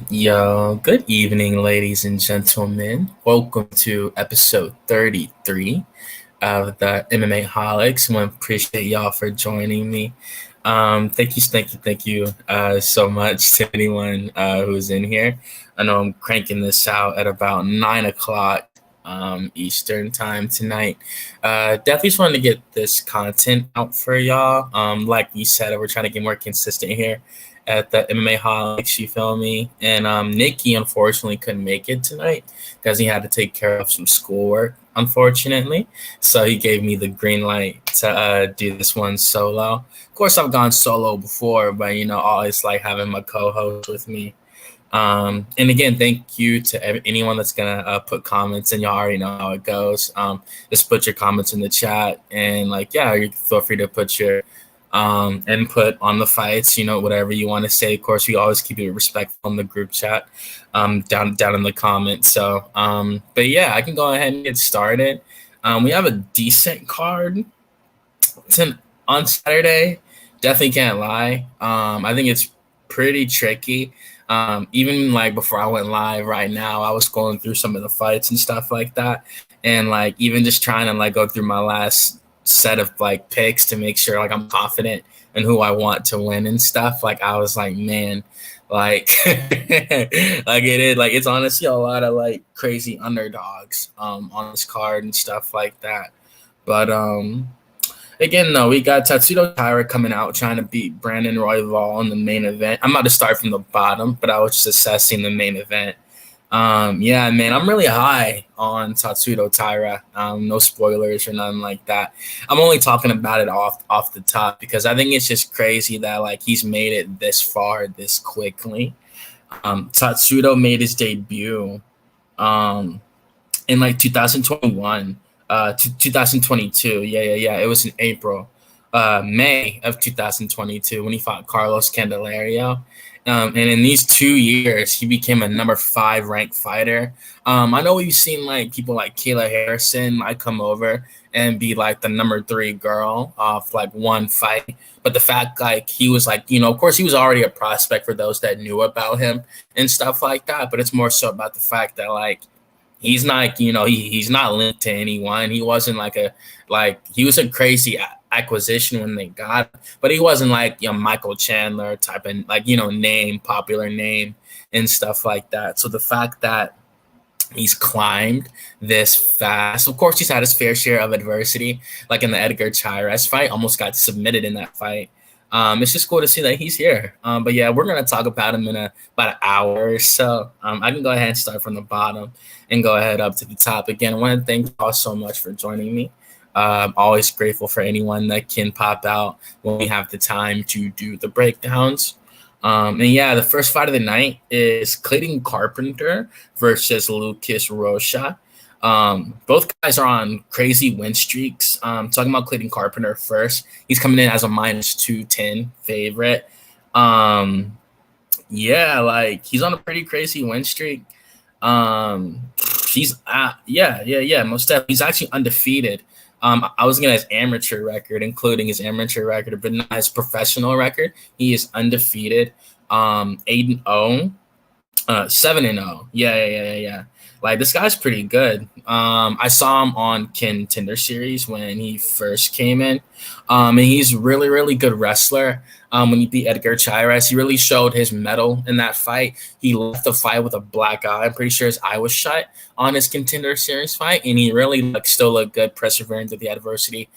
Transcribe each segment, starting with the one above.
Yo, good evening, ladies and gentlemen. Welcome to episode 33 of the MMAHOLIcs. I appreciate y'all for joining me. Thank you so much to anyone who's in here. I know I'm cranking this out at about 9 o'clock Eastern time tonight. Definitely just wanted to get this content out for y'all. Like you said, we're trying to get more consistent here at the MMA Holics, you feel me? And Nikki unfortunately couldn't make it tonight because he had to take care of some schoolwork, unfortunately. So he gave me the green light to do this one solo. Of course, I've gone solo before, but always like having my co-host with me. And again, thank you to anyone that's gonna put comments, and y'all already know how it goes. Just put your comments in the chat, and you feel free to put your input on the fights, whatever you want to say. Of course, we always keep it respectful in the group chat, down in the comments. So, but yeah, I can go ahead and get started. We have a decent card on Saturday. Definitely can't lie. I think it's pretty tricky. Even like before I went live right now, I was going through some of the fights and stuff like that. And like even just trying to like go through my last set of like picks to make sure like I'm confident in who I want to win and stuff. Like I was like, man, like it's honestly a lot of like crazy underdogs on this card and stuff like that. But again, though, we got Taira coming out trying to beat Brandon Royval in the main event. I'm about to start from the bottom, but I was just assessing the main event. Yeah, man, I'm really high on Taira. No spoilers or nothing like that. I'm only talking about it off the top because I think it's just crazy that like he's made it this far this quickly. Tatsudo made his debut in like 2021. 2022. Yeah. It was in April, May of 2022 when he fought Carlos Candelario. And in these 2 years, he became a number 5 ranked fighter. I know we've seen like people like Kayla Harrison like come over and be like the number 3 girl off like one fight. But the fact like he was like, of course he was already a prospect for those that knew about him and stuff like that. But it's more so about the fact that like he's not, he's not linked to anyone. He wasn't he was a crazy acquisition when they got him, but he wasn't like Michael Chandler type of like popular name and stuff like that. So the fact that he's climbed this fast, of course he's had his fair share of adversity, like in the Edgar Chairez fight, almost got submitted in that fight. It's just cool to see that he's here. But yeah, we're gonna talk about him in about an hour or so. I can go ahead and start from the bottom and go ahead up to the top. Again, I want to thank you all so much for joining me. I'm always grateful for anyone that can pop out when we have the time to do the breakdowns. And yeah, the first fight of the night is Clayton Carpenter versus Lucas Rocha. Both guys are on crazy win streaks. Talking about Clayton Carpenter first, he's coming in as a -210 favorite. Yeah, like he's on a pretty crazy win streak. He's most definitely. He's actually undefeated. I was looking at his amateur record, including his amateur record, but not his professional record. He is undefeated. 8-0, 7-0. Yeah. Like this guy's pretty good. I saw him on Contender Series when he first came in, and he's really, really good wrestler. When he beat Edgar Chairez, he really showed his mettle in that fight. He left the fight with a black eye. I'm pretty sure his eye was shut on his Contender Series fight, and he really still looked good, persevering through the adversity,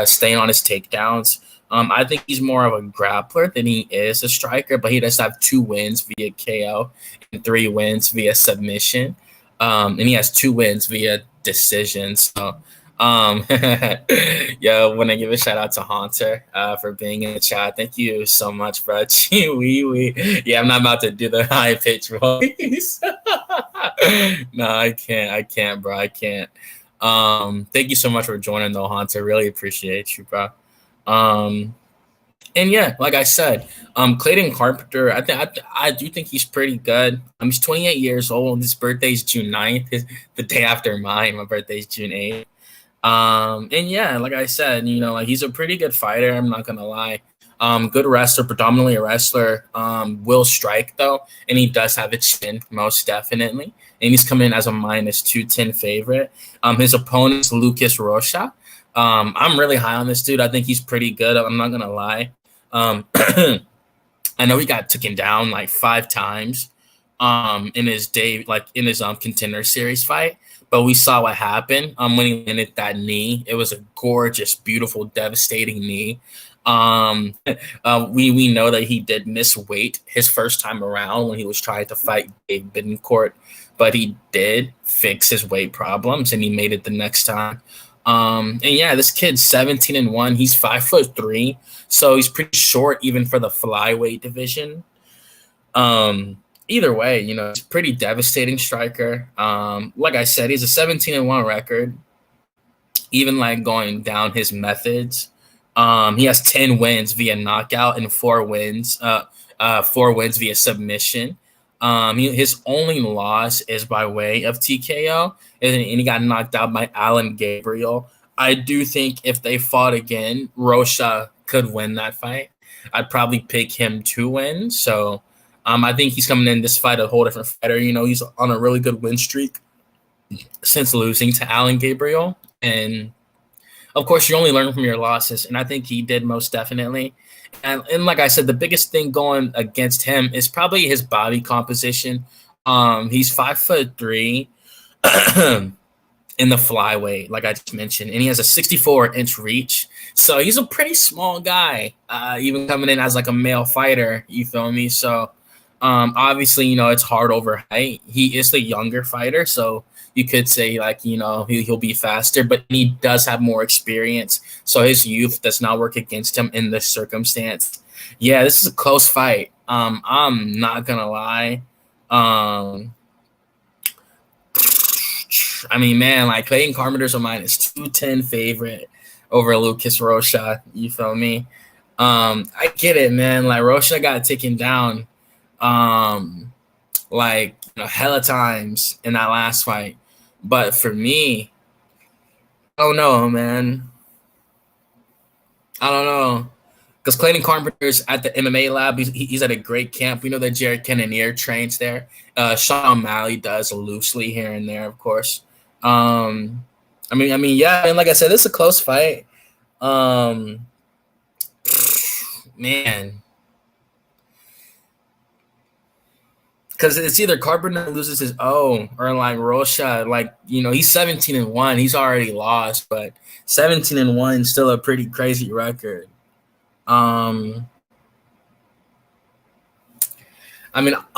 staying on his takedowns. I think he's more of a grappler than he is a striker, but he does have 2 wins via KO and 3 wins via submission. And he has 2 wins via decision. So, yeah, want to give a shout out to Haunter for being in the chat. Thank you so much, bro. Yeah, I'm not about to do the high pitch voice. No, I can't, bro. I can't. Thank you so much for joining, though, Haunter. Really appreciate you, bro. And yeah, like I said, Clayton Carpenter, I do think he's pretty good. He's 28 years old. His birthday's June 9th, the day after mine. My birthday's June 8th. And yeah, like I said, like he's a pretty good fighter. I'm not gonna lie. Good wrestler, predominantly a wrestler. Will strike though, and he does have a chin, most definitely. And he's coming in as a -210 favorite. His opponent's Lucas Rocha. I'm really high on this dude. I think he's pretty good. I'm not gonna lie. I know he got taken down like 5 times in his contender series fight, but we saw what happened when he landed that knee. It was a gorgeous, beautiful, devastating knee. We know that he did miss weight his first time around when he was trying to fight Dave Bittencourt, but he did fix his weight problems and he made it the next time. And yeah, this kid's 17-1. He's 5'3", so he's pretty short even for the flyweight division. Either way, he's a pretty devastating striker. Like I said, he's a 17-1 record. Even like going down his methods, he has 10 wins via knockout and 4 wins via submission. His only loss is by way of TKO, and he got knocked out by Alan Gabriel. I do think if they fought again, Rocha could win that fight. I'd probably pick him to win. So I think he's coming in this fight a whole different fighter. He's on a really good win streak since losing to Alan Gabriel. And, of course, you only learn from your losses, and I think he did most definitely. And like I said, the biggest thing going against him is probably his body composition. He's 5'3" in the flyweight, like I just mentioned, and he has a 64-inch reach. So he's a pretty small guy, even coming in as like a male fighter. You feel me? So obviously, it's hard over height. He is the younger fighter, so you could say like, he'll be faster, but he does have more experience. So his youth does not work against him in this circumstance. Yeah, this is a close fight. I'm not gonna lie. I mean, man, like Clayton Carpenter's a -210 favorite over Lucas Rocha. You feel me? I get it, man. Like Rocha got taken down, hella times in that last fight. But for me, I don't know, man. I don't know. Because Clayton Carpenter's at the MMA lab. He's at a great camp. We know that Jared Cannonier trains there. Sean O'Malley does loosely here and there, of course. Yeah, and like I said, this is a close fight. Man. Because it's either Carpenter loses his own or like Rocha, he's 17-1. He's already lost, but 17-1 is still a pretty crazy record. I'll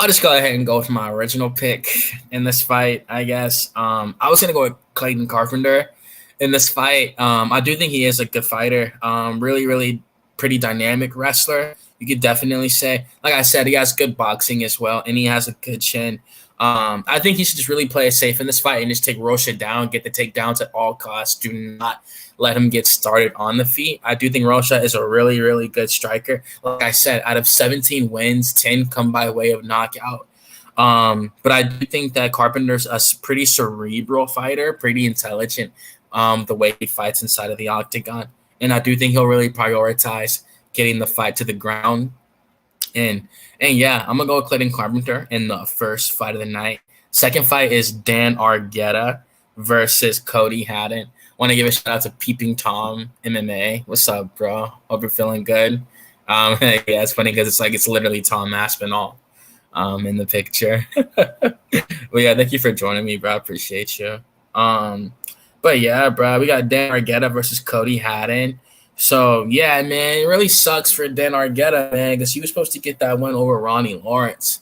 just go ahead and go with my original pick in this fight, I guess. I was going to go with Clayton Carpenter in this fight. I do think he is a good fighter. Really, really pretty dynamic wrestler. You could definitely say, like I said, he has good boxing as well, and he has a good chin. I think he should just really play it safe in this fight and just take Rocha down, get the takedowns at all costs. Do not let him get started on the feet. I do think Rocha is a really, really good striker. Like I said, out of 17 wins, 10 come by way of knockout. But I do think that Carpenter's a pretty cerebral fighter, pretty intelligent, the way he fights inside of the octagon. And I do think he'll really prioritize getting the fight to the ground. And yeah, I'm going to go with Clayton Carpenter in the first fight of the night. Second fight is Dan Argueta versus Cody Haddon. Want to give a shout out to Peeping Tom MMA. What's up, bro? Hope you're feeling good. Yeah, it's funny because it's literally Tom Aspinall in the picture. But yeah, thank you for joining me, bro. I appreciate you. But yeah, bro, we got Dan Argueta versus Cody Haddon. So, yeah, man, it really sucks for Dan Argueta, man, because he was supposed to get that win over Ronnie Lawrence.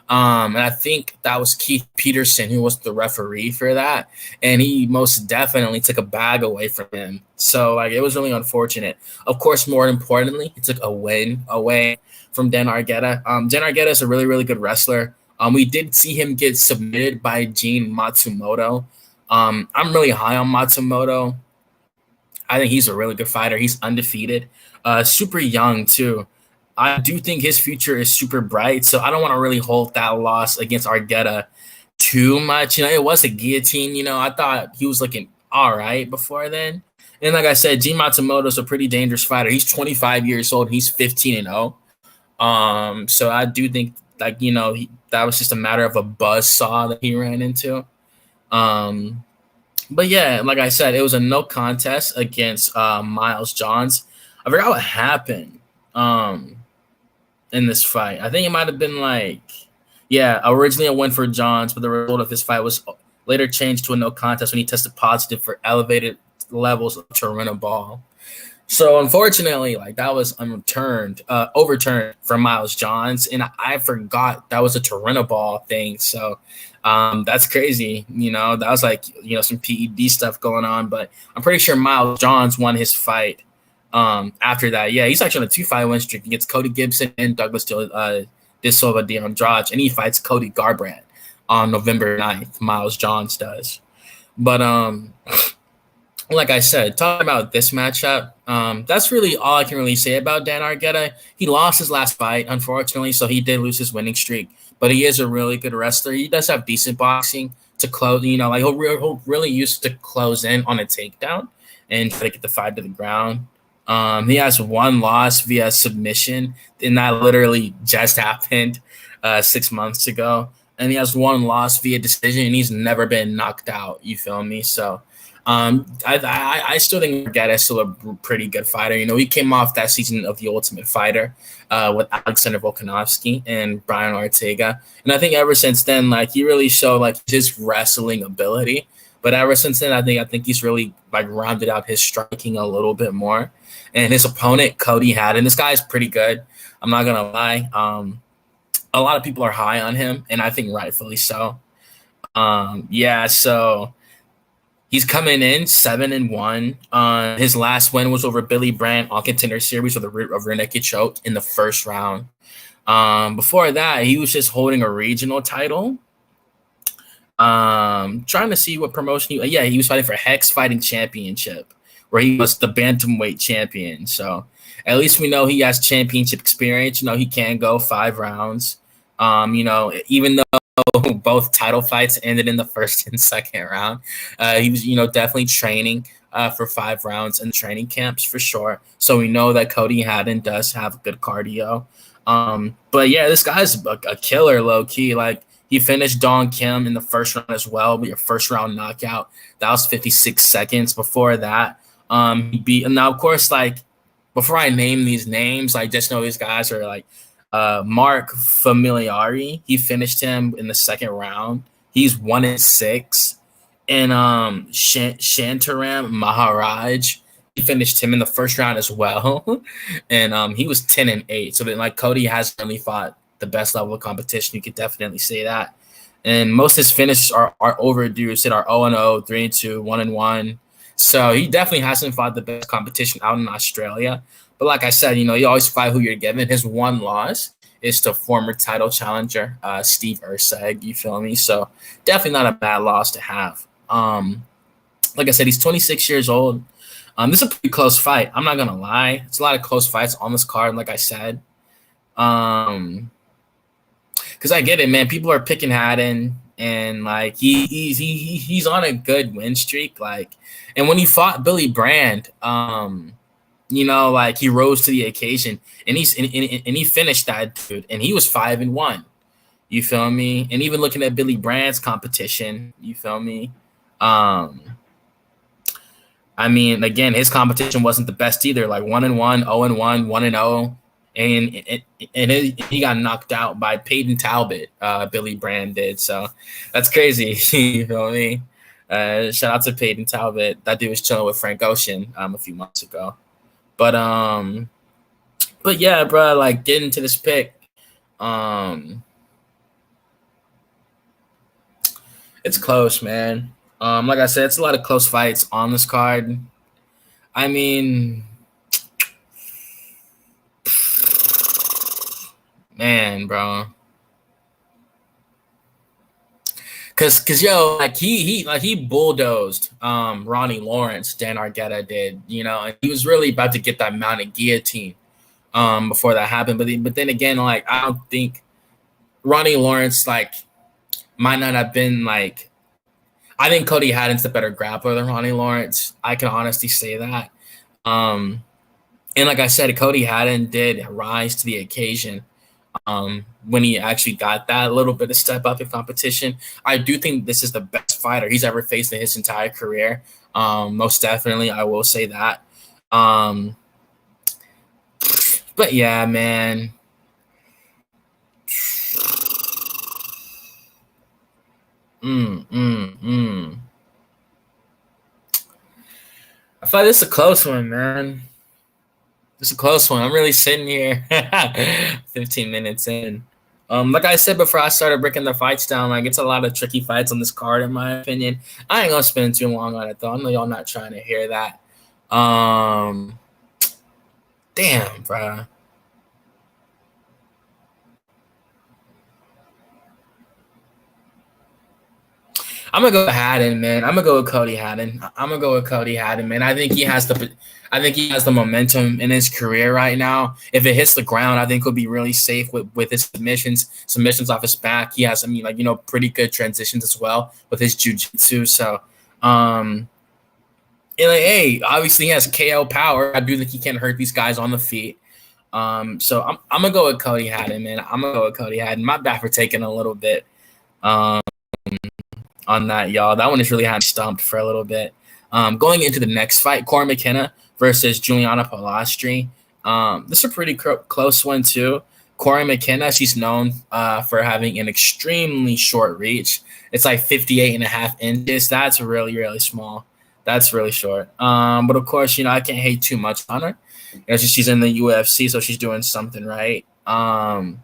And I think that was Keith Peterson who was the referee for that. And he most definitely took a bag away from him. So, it was really unfortunate. Of course, more importantly, he took a win away from Dan Argueta. Dan Argueta is a really, really good wrestler. We did see him get submitted by Gene Matsumoto. I'm really high on Matsumoto. I think he's a really good fighter. He's undefeated, super young too. I do think his future is super bright, so I don't want to really hold that loss against Argueta too much. It was a guillotine. I thought he was looking all right before then. And like I said, G Matsumoto's a pretty dangerous fighter. He's 25 years old. He's 15-0. So I do think, like, that was just a matter of a buzz saw that he ran into. But yeah, like I said, it was a no contest against Miles Johns. I forgot what happened in this fight. I think it might have been originally a win for Johns, but the result of his fight was later changed to a no contest when he tested positive for elevated levels of turinabol. So unfortunately, that was overturned for Miles Johns, and I forgot that was a turinabol thing. So that's crazy. That was some PED stuff going on, but I'm pretty sure Miles Johns won his fight after that. Yeah, he's actually on a 2-fight win streak against Cody Gibson and Douglas De Silva de Andrade, and he fights Cody Garbrandt on November 9th. Miles Johns does. But like I said, talking about this matchup, that's really all I can really say about Dan Argueta. He lost his last fight, unfortunately, so he did lose his winning streak. But he is a really good wrestler. He does have decent boxing to close. He'll really use to close in on a takedown and try to get the fight to the ground. He has one loss via submission, and that literally just happened 6 months ago. And he has one loss via decision, and he's never been knocked out. You feel me? So I still think Argueta is still a pretty good fighter. He came off that season of The Ultimate Fighter with Alexander Volkanovski and Brian Ortega. And I think ever since then, he really showed his wrestling ability. But ever since then, I think he's really rounded out his striking a little bit more. And his opponent, Cody Haddon, this guy is pretty good. I'm not going to lie. A lot of people are high on him, and I think rightfully so. So he's coming in 7-1. His last win was over Billy Brandt on Contender Series with a rear naked choke in the first round. Before that, he was just holding a regional title. Trying to see what promotion he was fighting for Hex Fighting Championship, where he was the bantamweight champion. So at least we know he has championship experience. He can go 5 rounds. Even though both title fights ended in the first and second round, he was, definitely training for 5 rounds in training camps for sure. So we know that Cody Haddon does have good cardio. But yeah, this guy's a killer low key. He finished Dong Kim in the first round as well, but your first round knockout. That was 56 seconds. Before that, he beat. And now, of course, before I name these names, I just know these guys are Mark Familiari. He finished him in the second round. He's 1-6. And Shantaram Maharaj, he finished him in the first round as well. And he was 10-8. So then Cody hasn't really fought the best level of competition. You could definitely say that. And most of his finishes are overdue. Said are 0-0, 3-2, 1-1. So he definitely hasn't fought the best competition out in Australia. But like I said, you always fight who you're given. His one loss is to former title challenger Steve Erceg. You feel me? So definitely not a bad loss to have. Like I said, he's 26 years old. This is a pretty close fight. I'm not gonna lie. It's a lot of close fights on this card. Like I said, because I get it, man. People are picking Haddon, and he's on a good win streak. And when he fought Billy Brand, he rose to the occasion, and he finished that dude, and he was 5-1. You feel me? And even looking at Billy Brand's competition, you feel me? Again, his competition wasn't the best either. 1-1, 0-1, 1-0. And he got knocked out by Peyton Talbot. Billy Brand did, so that's crazy. You feel me? Shout out to Peyton Talbot. That dude was chilling with Frank Ocean a few months ago. But yeah, bro. Getting to this pick, it's close, man. Like I said, it's a lot of close fights on this card. Man, bro. Cause he bulldozed Ronnie Lawrence. Dan Argueta did, and he was really about to get that mounted guillotine before that happened. But then again, I don't think Ronnie Lawrence might not have been I I think Cody Haddon's the better grappler than Ronnie Lawrence. I can honestly say that. Um, and like I said, Cody Haddon did rise to the occasion when he actually got that little bit of step up in competition. I do think this is the best fighter he's ever faced in his entire career. Most definitely, I will say that. Um, but yeah, man. Mm, mm, mm. I feel like this is a close one, man. It's a close one. I'm really sitting here 15 minutes in. Like I said before I started breaking the fights down, like it's a lot of tricky fights on this card, in my opinion. I ain't gonna spend too long on it though. I know y'all not trying to hear that. Damn, bro. I'm gonna go with Haddon, man. I'm gonna go with Cody Haddon. I'm gonna go with Cody Haddon, man. I think he has the momentum in his career right now. If it hits the ground, I think he'll be really safe with his submissions off his back. He has, I mean, like, you know, pretty good transitions as well with his jiu-jitsu. So, and like, hey, obviously he has KO power. I do think he can hurt these guys on the feet. So I'm gonna go with Cody Haddon, man. I'm gonna go with Cody Haddon. My bad for taking a little bit. Um, on that, y'all. That one is really had stumped for a little bit. Going into the next fight, Corey McKenna versus Juliana Palastri. This is a pretty close one, too. Corey McKenna, she's known for having an extremely short reach. It's like 58 and a half inches. That's really, really small. That's really short. But of course, you know, I can't hate too much on her. You know, she's in the UFC, so she's doing something right. A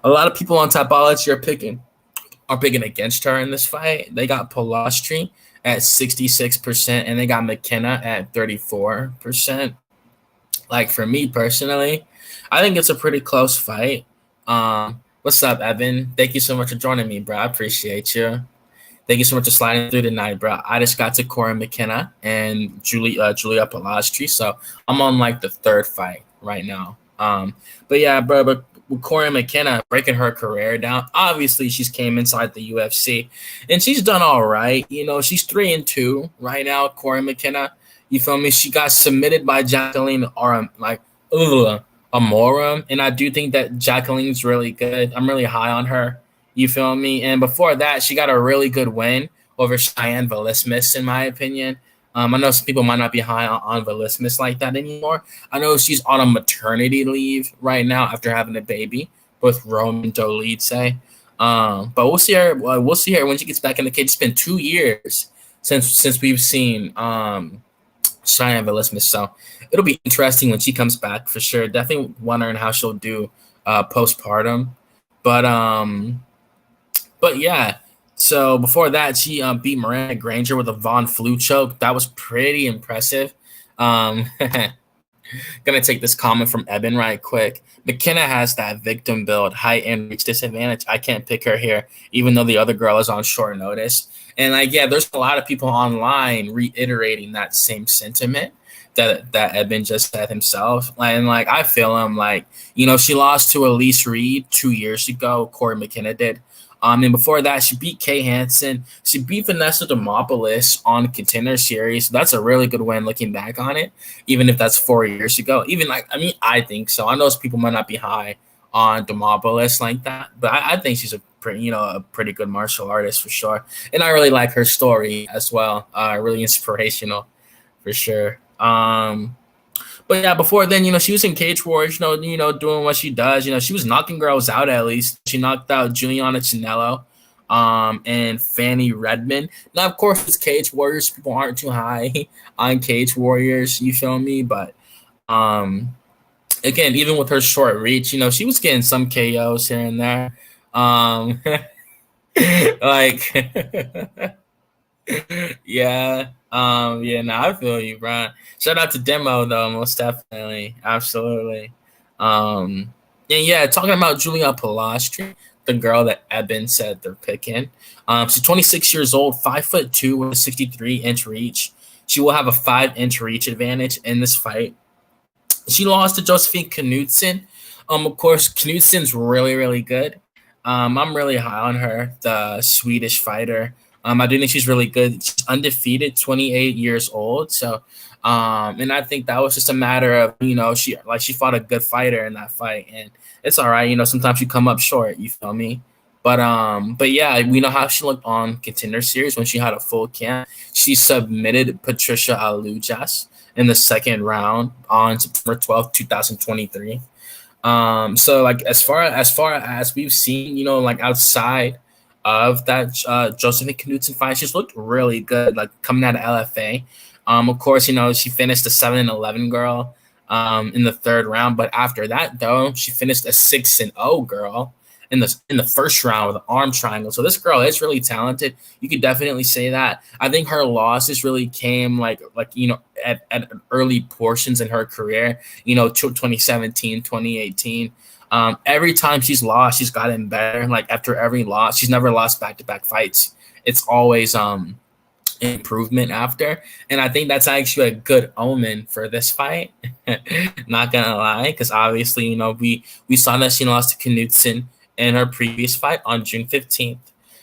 lot of people on Topology are picking against her in this fight. They got Palastri at 66%, and they got McKenna at 34%. Like, for me personally, I think it's a pretty close fight. What's up, Evan? Thank you so much for joining me, bro. I appreciate you. Thank you so much for sliding through tonight, bro. I just got to Corey McKenna and Julia Palastri, so I'm on like the third fight right now. But yeah, bro, but with Corey McKenna breaking her career down, obviously she's came inside the UFC and she's done all right. You know, she's 3-2 right now, Corey McKenna. You feel me? She got submitted by Jacqueline Amorum, and I do think that Jacqueline's really good. I'm really high on her. You feel me? And before that, she got a really good win over Cheyenne Velismus, in my opinion. I know some people might not be high on Velismus like that anymore. I know she's on a maternity leave right now after having a baby with Roman Dolidze. But we'll see her. We'll see her when she gets back in the cage. It's been 2 years since we've seen Cheyenne Velismus, so it'll be interesting when she comes back for sure. Definitely wondering how she'll do postpartum, but yeah. So before that, she beat Miranda Granger with a Von Flue choke. That was pretty impressive. Gonna take this comment from Eben right quick. McKenna has that victim build, height and reach disadvantage. I can't pick her here, even though the other girl is on short notice. And like, yeah, there's a lot of people online reiterating that same sentiment that Eben just said himself. And like, I feel him. Like, you know, she lost to Elise Reed 2 years ago. Corey McKenna did. And before that, she beat Kay Hansen. She beat Vanessa Demopoulos on Contender Series. So that's a really good win looking back on it, even if that's 4 years ago. Even like, I mean, I think so. I know some people might not be high on Demopoulos like that, but I think she's a pretty good martial artist for sure. And I really like her story as well. Really inspirational for sure. But yeah, before then, you know, she was in Cage Warriors, doing what she does. You know, she was knocking girls out at least. She knocked out Juliana Chinello and Fanny Redmond. Now, of course, it's Cage Warriors. People aren't too high on Cage Warriors, you feel me? But again, even with her short reach, you know, she was getting some KOs here and there. Like, yeah. I feel you, Brian. Shout out to Demo though, most definitely. Absolutely. And yeah, talking about Julia Palastri, the girl that Eben said they're picking. She's 26 years old, 5'2" with a 63-inch reach. She will have a 5-inch reach advantage in this fight. She lost to Josephine Knudsen. Of course, Knudsen's really, really good. I'm really high on her, the Swedish fighter. I do think she's really good. She's undefeated, 28 years old. So, and I think that was just a matter of, she fought a good fighter in that fight, and it's all right. Sometimes you come up short. You feel me? But yeah, we know how she looked on Contender Series when she had a full camp. She submitted Patricia Alujas in the second round on September 12th, 2023. So like as we've seen, like outside of that Josephine Knudsen fight, she's looked really good, like coming out of LFA. Of course, she finished a 7-11 girl in the third round, but after that though, she finished a 6-0 girl in the first round with an arm triangle. So this girl is really talented. You could definitely say that. I think her losses really came like at early portions in her career, 2017, 2018. Every time she's lost, she's gotten better. Like after every loss, she's never lost back-to-back fights. It's always improvement after, and I think that's actually a good omen for this fight. Not gonna lie, because obviously, we saw that she lost to Knudsen in her previous fight on June 15th.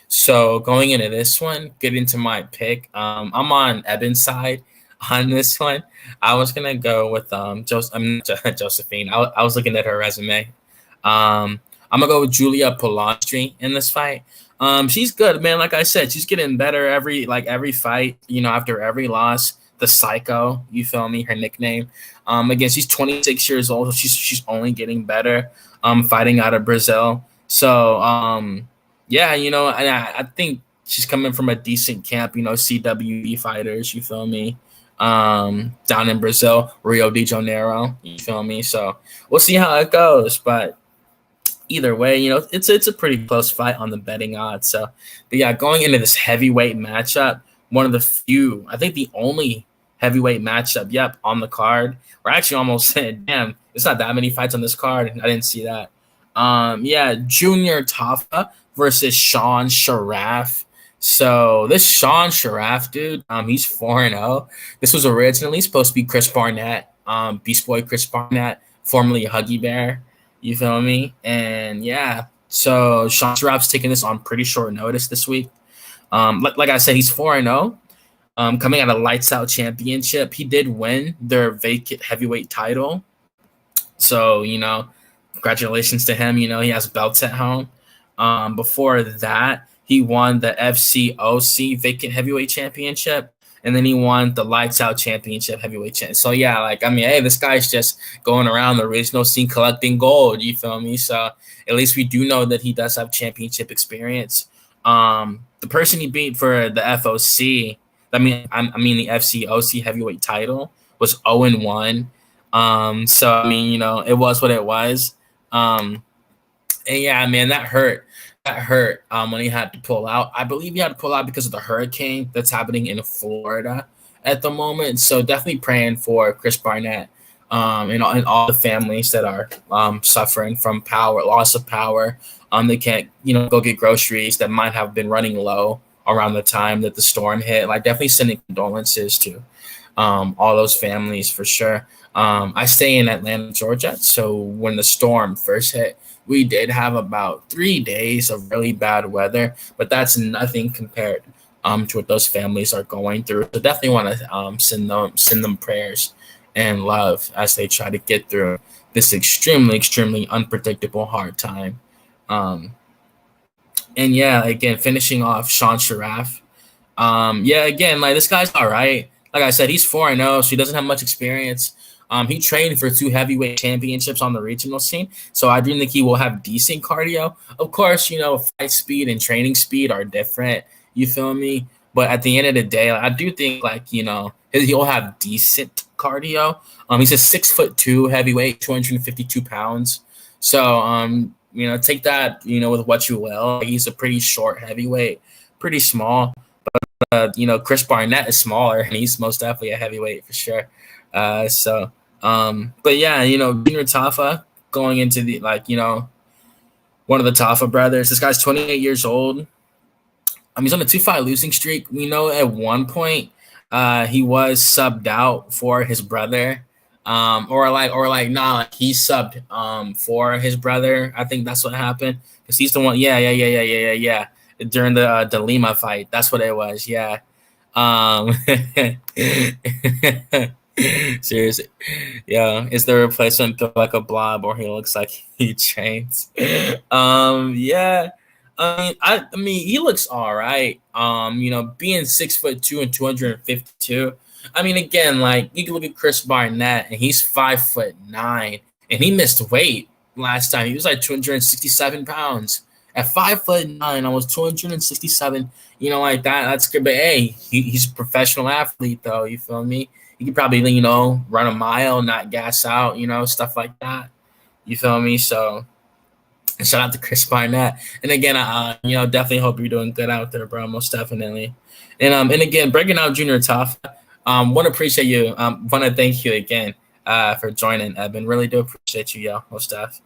So going into this one, get into my pick. I'm on Eben's side on this one. I was gonna go with Josephine. I was looking at her resume. I'm gonna go with Julia Polastri in this fight. She's good, man. Like I said, she's getting better every fight. After every loss. The Psycho, you feel me? Her nickname. Again, she's 26 years old. So she's only getting better. Fighting out of Brazil. So yeah, and I think she's coming from a decent camp. CWE fighters. You feel me? Down in Brazil, Rio de Janeiro. You feel me? So we'll see how it goes, but either way, it's a pretty close fight on the betting odds. So, but yeah, going into this heavyweight matchup, one of the few, I think the only heavyweight matchup, on the card. We're actually almost saying, damn, it's not that many fights on this card. I didn't see that. Junior Tafa versus Sean Sharaf. So this Sean Sharaf dude, he's 4-0. This was originally supposed to be Chris Barnett, Beast Boy Chris Barnett, formerly Huggy Bear. You feel me? And yeah, so Sean Sharaf's taking this on pretty short notice this week. Like I said, he's 4-0. Coming out of Lights Out Championship, he did win their vacant heavyweight title. So, congratulations to him. He has belts at home. Before that, he won the FCOC vacant heavyweight championship. And then he won the Lights Out Championship heavyweight champ. So, yeah, hey, this guy's just going around the regional scene collecting gold. You feel me? So, at least we do know that he does have championship experience. The person he beat for the FOC, the FCOC heavyweight title was 0-1. So, it was what it was. And, yeah, man, that hurt. When he had to pull out. I believe he had to pull out because of the hurricane that's happening in Florida at the moment. So definitely praying for Chris Barnett and all the families that are suffering from loss of power. They can't, go get groceries, that might have been running low around the time that the storm hit. Like definitely sending condolences to all those families for sure. I stay in Atlanta, Georgia. So when the storm first hit, we did have about 3 days of really bad weather, but that's nothing compared to what those families are going through. So definitely want to send them prayers and love as they try to get through this extremely, extremely unpredictable hard time. And yeah, again, finishing off Sean Sharaf. Again, this guy's all right. Like I said, he's 4-0, so he doesn't have much experience. He trained for 2 heavyweight championships on the regional scene, so I do think he will have decent cardio. Of course, fight speed and training speed are different. You feel me? But at the end of the day, I do think he'll have decent cardio. He's a 6'2" heavyweight, 252 pounds. So take that with what you will. He's a pretty short heavyweight, pretty small. But Chris Barnett is smaller, and he's most definitely a heavyweight for sure. But yeah, Junior Tafa going into the one of the Tafa brothers. This guy's 28 years old. He's on a 2-fight losing streak. We know at one point he was subbed out for his brother. He subbed for his brother. I think that's what happened because he's the one. Yeah. during the Lima fight. That's what it was. Yeah. Um, seriously, yeah. Is the replacement built like a blob, or he looks like he trains? Yeah. I mean, he looks all right. Being 6'2" and 252. I mean, again, like you can look at Chris Barnett, and he's 5'9", and he missed weight last time. He was like 267 pounds. At 5'9", I was 267. Like that. That's good. But hey, he's a professional athlete, though. You feel me? He could probably, run a mile, not gas out, stuff like that. You feel me? So shout out to Chris Barnett. And again, definitely hope you're doing good out there, bro. Most definitely. And again, breaking out Junior Tough. Want to appreciate you. Want to thank you again for joining, Evan. Really do appreciate you, yo. Most def.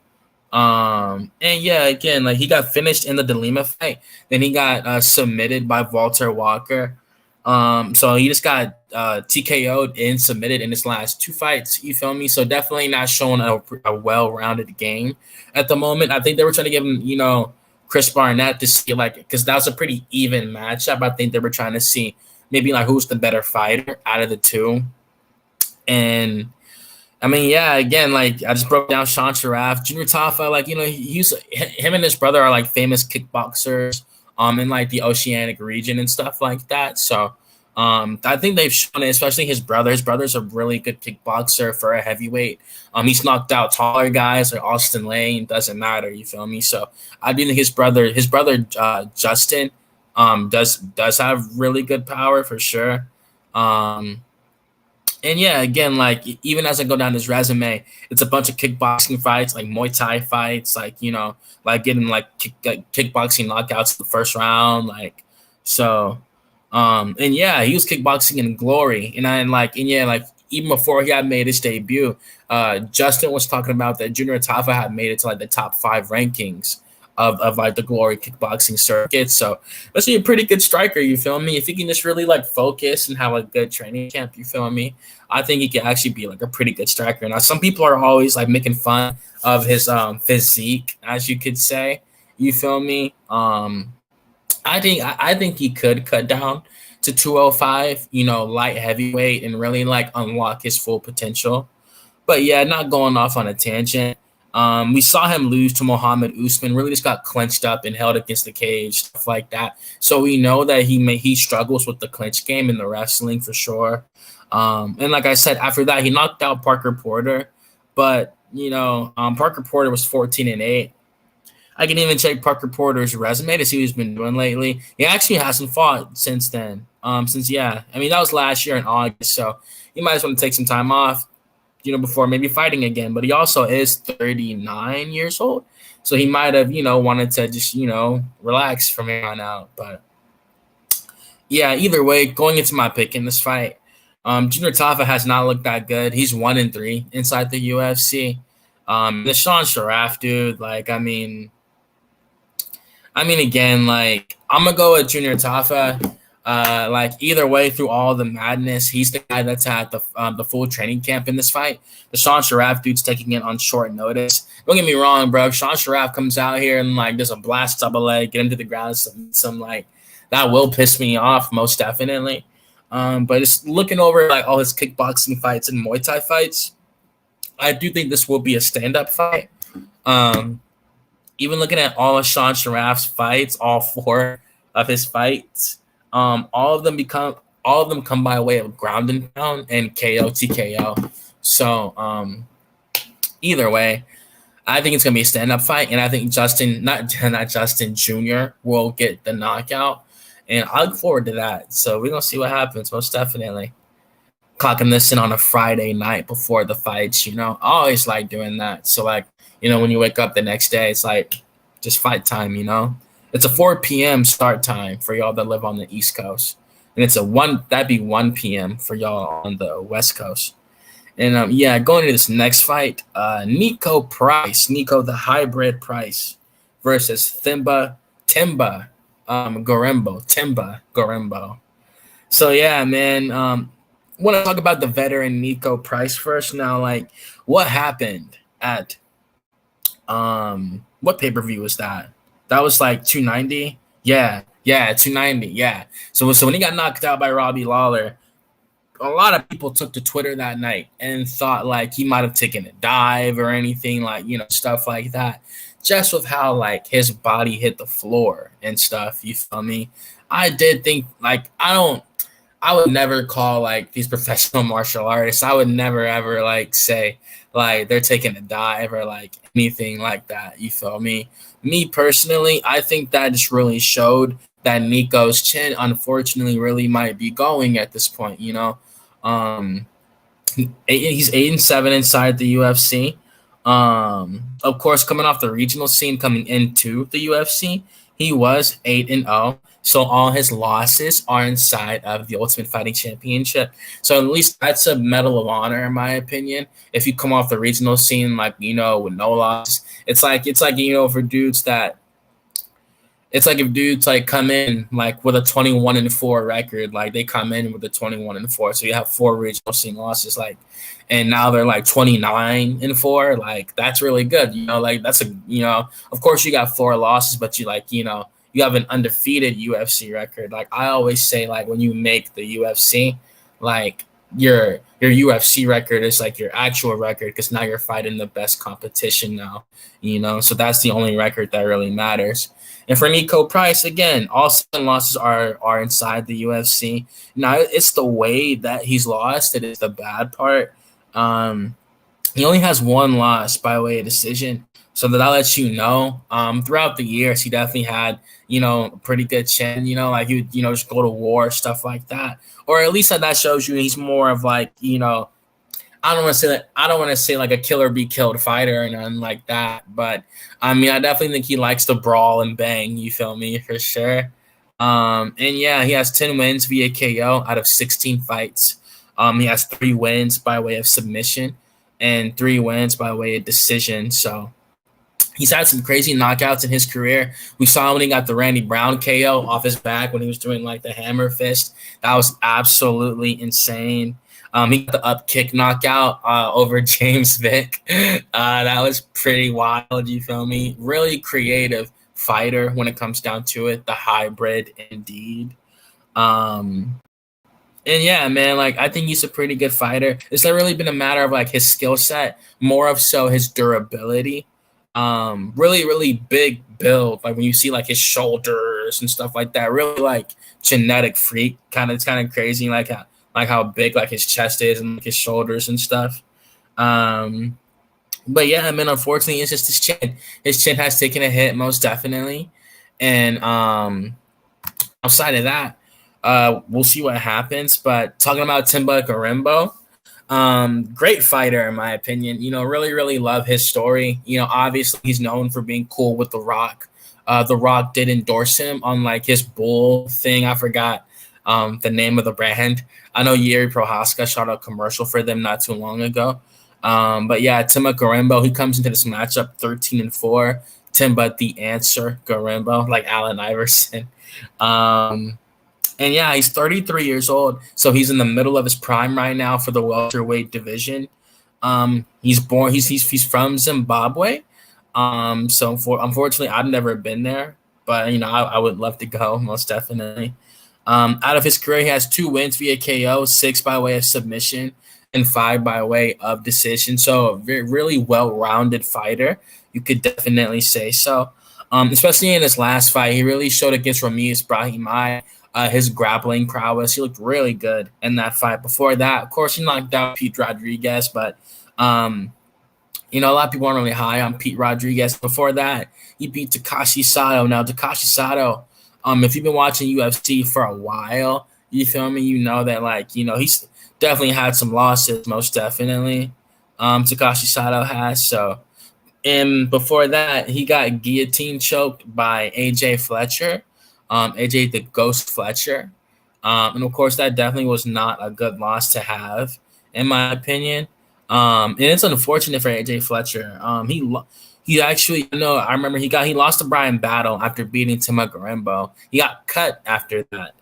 And yeah, again, like he got finished in the Delima fight, then he got submitted by Walter Walker. So he just got TKO'd and submitted in his last two fights. You feel me? So definitely not showing a well-rounded game at the moment. I think they were trying to give him, Chris Barnett to see because that was a pretty even matchup. I think they were trying to see maybe like who's the better fighter out of the two, and. I mean, yeah, again, like I just broke down Sean Sharaf, Junior Tafa, him and his brother are like famous kickboxers in like the Oceanic region and stuff like that. So I think they've shown it, especially his brother. His brother's a really good kickboxer for a heavyweight. He's knocked out taller guys like Austin Lane, doesn't matter, you feel me? So I do think his brother Justin does have really good power for sure. And yeah, again, like even as I go down his resume, it's a bunch of kickboxing fights, like Muay Thai fights, like like getting like kickboxing knockouts in the first round, like so. And yeah, he was kickboxing in Glory, and even before he had made his debut, Justin was talking about that Junior Tafa had made it to like the top 5 rankings of like the Glory kickboxing circuit. So that's a pretty good striker, you feel me? If he can just really like focus and have a good training camp, you feel me? I think he can actually be like a pretty good striker. Now some people are always like making fun of his physique, as you could say. You feel me? I think he could cut down to 205, light heavyweight, and really like unlock his full potential. But yeah, not going off on a tangent. We saw him lose to Muhammad Usman, really just got clenched up and held against the cage, stuff like that. So we know that he struggles with the clinch game in the wrestling for sure. And like I said, after that, he knocked out Parker Porter. But, Parker Porter was 14-8. I can even check Parker Porter's resume to see what he's been doing lately. He actually hasn't fought since then. I mean, that was last year in August. So he might just want to take some time off, before maybe fighting again. But he also is 39 years old. So he might have, wanted to just, relax from here on out. But yeah, either way, going into my pick in this fight, Junior Tafa has not looked that good. He's 1-3 inside the UFC. The Sean Sharaf dude, again, like I'm gonna go with Junior Tafa. Either way, through all the madness, he's the guy that's at the full training camp in this fight. The Sean Sharaf dude's taking it on short notice. Don't get me wrong, bro. If Sean Sharaf comes out here and like does a blast double leg, get him to the ground, some like that will piss me off most definitely. But just looking over like all his kickboxing fights and Muay Thai fights, I do think this will be a stand-up fight. Even looking at all of Sean Sharaf's fights, all 4 of his fights, all of them come by way of ground and pound and KO TKO. So either way, I think it's gonna be a stand-up fight, and I think Justin, not Justin Jr. will get the knockout, and I look forward to that. So we're gonna see what happens, most definitely. Clocking this in on a Friday night before the fights, I always like doing that. So when you wake up the next day, it's like just fight time, It's a 4 p.m. start time for y'all that live on the East Coast. And that'd be 1 p.m. for y'all on the West Coast. And going to this next fight, Nico the hybrid Price versus Timba Gorembo. So yeah, man, want to talk about the veteran Nico Price first. Now, what happened at what pay-per-view was that? That was 290 Yeah, 290. Yeah. So when he got knocked out by Robbie Lawler, a lot of people took to Twitter that night and thought like he might have taken a dive or anything, like, stuff like that. Just with how like his body hit the floor and stuff, you feel me? I did think like I would never call like these professional martial artists. I would never ever like say like they're taking a dive or like anything like that. You feel me? Me personally, I think that just really showed that Nico's chin, unfortunately, really might be going at this point. Um, he's 8-7 inside the UFC. Of course, coming off the regional scene, coming into the UFC, he was 8-0. So all his losses are inside of the Ultimate Fighting Championship. So at least that's a medal of honor, in my opinion. If you come off the regional scene, like, with no loss, it's like for dudes that it's like if dudes like come in like with a 21-4 record, like they come in with a 21-4. So you have 4 regional scene losses, like, and now they're like 29-4. Like that's really good. Like that's of course you got 4 losses, but you have an undefeated UFC record. Like I always say, like when you make the UFC, like your UFC record is like your actual record because now you're fighting the best competition now. So that's the only record that really matters. And for Nico Price, again, all 7 losses are inside the UFC. Now it's the way that he's lost that is the bad part. He only has 1 loss by way of decision. So that lets you know. Throughout the years, he definitely had, a pretty good chin. Like he would, just go to war, stuff like that. Or at least that shows you he's more of like, I don't want to say like a kill or be killed fighter or nothing like that. But I mean, I definitely think he likes to brawl and bang. You feel me? For sure. And yeah, he has 10 wins via KO out of 16 fights. He has 3 wins by way of submission and 3 wins by way of decision. So he's had some crazy knockouts in his career. We saw when he got the Randy Brown KO off his back when he was doing like the hammer fist. That was absolutely insane. He got the up kick knockout over James Vick. That was pretty wild, you feel me? Really creative fighter when it comes down to it. The hybrid indeed. And yeah, man, like I think he's a pretty good fighter. It's not really been a matter of like his skill set, more of so his durability. Really, really big build. Like when you see like his shoulders and stuff like that, really like genetic freak. It's kind of crazy, like how big like his chest is and like his shoulders and stuff. But yeah, I mean, unfortunately, it's just his chin. His chin has taken a hit, most definitely. And outside of that, we'll see what happens. But talking about Timba Garimbo, great fighter in my opinion. Really, really love his story. Obviously he's known for being cool with The Rock. The Rock did endorse him on like his bull thing. I forgot the name of the brand. I know Yuri Prohaska shot a commercial for them not too long ago. But yeah, Timba Garimbo, he comes into this matchup 13-4. Timba the Answer Garimbo, like Allen Iverson. And yeah, he's 33 years old, so he's in the middle of his prime right now for the welterweight division. He's from Zimbabwe. So unfortunately, I've never been there, but I would love to go, most definitely. Out of his career, he has 2 wins via KO, 6 by way of submission, and 5 by way of decision. So a very, really well-rounded fighter, you could definitely say so. Especially in his last fight, he really showed against Ramiz Brahimaj his grappling prowess. He looked really good in that fight. Before that, of course, he knocked out Pete Rodriguez, but a lot of people aren't really high on Pete Rodriguez. Before that, he beat Takashi Sato. Now, Takashi Sato, if you've been watching UFC for a while, you feel me? You know that, like, he's definitely had some losses, most definitely. Takashi Sato has. So, and before that, he got guillotine choked by AJ Fletcher, AJ the Ghost Fletcher. And of course, that definitely was not a good loss to have, in my opinion. And it's unfortunate for AJ Fletcher. He actually, I remember he lost to Brian Battle after beating Timba Garimbo. He got cut after that.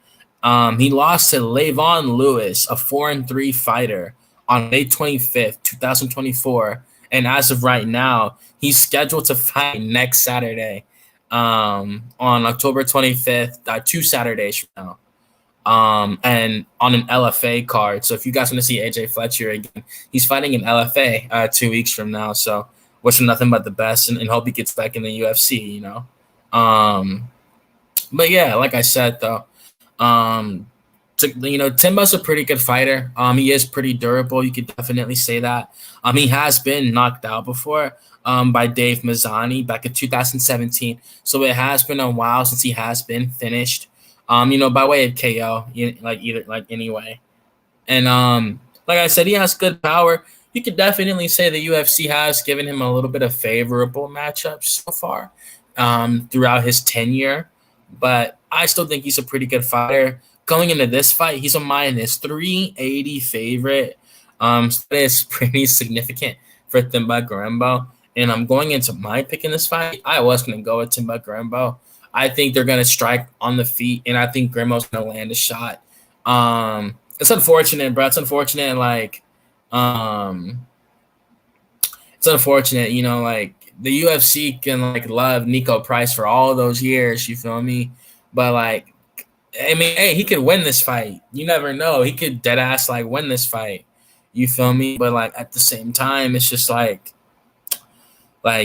He lost to Levon Lewis, a 4-3 fighter, on May 25th, 2024. And as of right now, he's scheduled to fight next Saturday. on October 25th, 2 Saturdays from now. And on an LFA card. So if you guys want to see AJ Fletcher again, he's fighting in LFA 2 weeks from now. So wish him nothing but the best, and hope he gets back in the UFC, But yeah, like I said, though, Timba's a pretty good fighter. He is pretty durable. You could definitely say that. He has been knocked out before by Dave Mazzani back in 2017. So it has been a while since he has been finished. By way of KO, anyway. And like I said, he has good power. You could definitely say the UFC has given him a little bit of favorable matchups so far throughout his tenure. But I still think he's a pretty good fighter. Going into this fight, he's a minus 380 favorite. So that is pretty significant for Timba Garembo. And I'm going into my pick in this fight. I was going to go with Timba Garembo. I think they're going to strike on the feet, and I think Garembo's going to land a shot. It's unfortunate, bro. It's unfortunate. It's unfortunate, the UFC can love Nico Price for all those years. You feel me? But hey, he could win this fight. You never know. He could dead ass win this fight. You feel me? But at the same time, it's just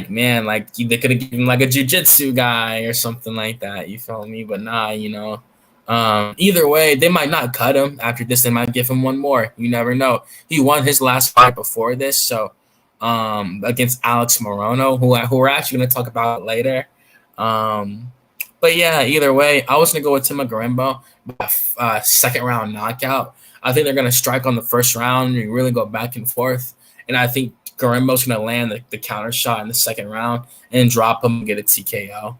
man, they could have given him a jiu-jitsu guy or something like that. You feel me? But nah, either way, they might not cut him after this. They might give him one more. You never know. He won his last fight before this, so against Alex Morono, who we're actually going to talk about later. But yeah, either way, I was going to go with Timba Garembo by second round knockout. I think they're going to strike on the first round and really go back and forth. And I think Garembo's going to land the counter shot in the second round and drop him and get a TKO.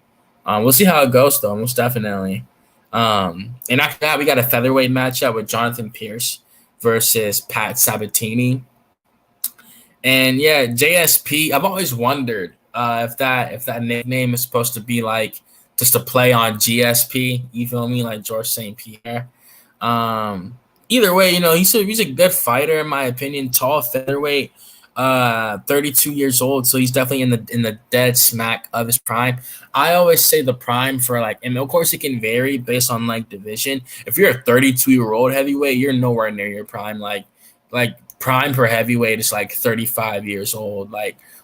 We'll see how it goes, though, most definitely. And after that, we got a featherweight matchup with Jonathan Pierce versus Pat Sabatini. And yeah, JSP, I've always wondered if that nickname is supposed to be just a play on GSP, you feel me, like George St. Pierre. Either way, he's a good fighter in my opinion, tall featherweight. 32 years old, so he's definitely in the dead smack of his prime. I always say the prime for and of course it can vary based on division. If you're a 32-year-old heavyweight, you're nowhere near your prime. Like prime for heavyweight is 35 years old.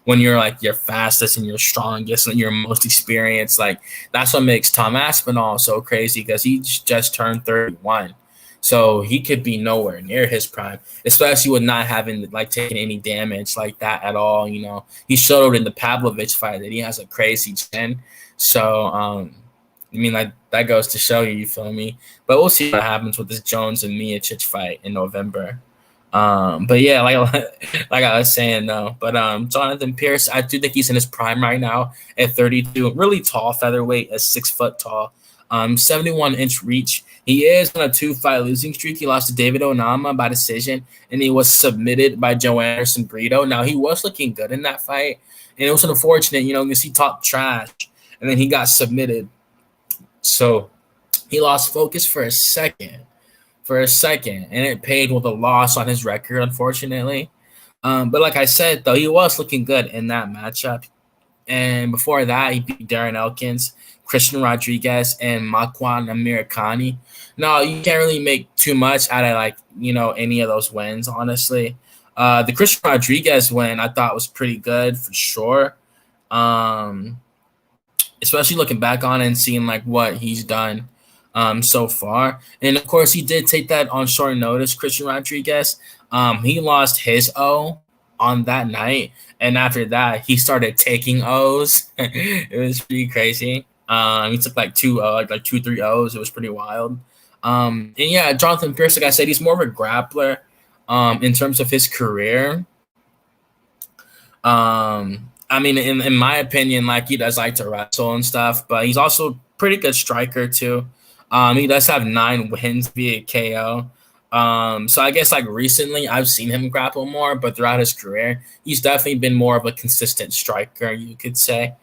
When you're your fastest and your strongest and your most experienced, that's what makes Tom Aspinall so crazy, because he just turned 31. So he could be nowhere near his prime, especially with not having taken any damage like that at all. He showed in the Pavlovich fight that he has a crazy chin. So that goes to show you feel me. But we'll see what happens with this Jones and Miocic fight in November. But yeah, like I was saying though. But Jonathan Pierce, I do think he's in his prime right now at 32. Really tall featherweight, 6 foot tall. 71-inch reach. He is on a 2-fight losing streak. He lost to David Onama by decision, and he was submitted by Joe Anderson Brito. Now, he was looking good in that fight, and it was unfortunate, because he talked trash, and then he got submitted. So he lost focus for a second, and it paid with a loss on his record, unfortunately. But like I said, though, he was looking good in that matchup. And before that, he beat Darren Elkins, Christian Rodriguez, and Makwan Amirkhani. No, you can't really make too much out of any of those wins, honestly. The Christian Rodriguez win I thought was pretty good for sure. Especially looking back on it and seeing what he's done so far. And of course, he did take that on short notice, Christian Rodriguez. He lost his O on that night, and after that, he started taking O's. It was pretty crazy. He took 2-3 O's. It was pretty wild. And yeah, Jonathan Pierce, like I said, he's more of a grappler in terms of his career. In my opinion, he does like to wrestle and stuff, but he's also pretty good striker too. He does have 9 wins via KO. So I guess recently I've seen him grapple more, but throughout his career, he's definitely been more of a consistent striker, you could say.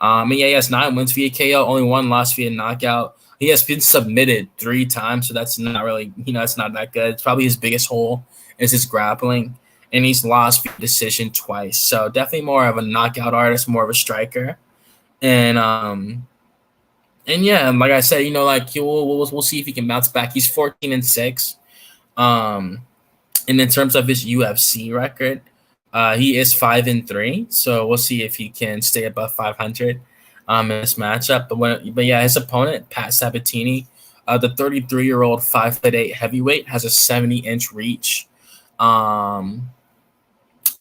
He has 9 wins via KO, only 1 loss via knockout. He has been submitted 3 times, so that's not really, it's not that good. It's probably his biggest hole is his grappling, and he's lost via decision twice. So definitely more of a knockout artist, more of a striker. And And yeah, like I said, like we'll see if he can bounce back. He's 14-6. Um, and in terms of his UFC record, he is 5-3. So we'll see if he can stay above 500 in this matchup. But yeah, his opponent Pat Sabatini, the 33-year-old 5'8" heavyweight, has a 70-inch reach.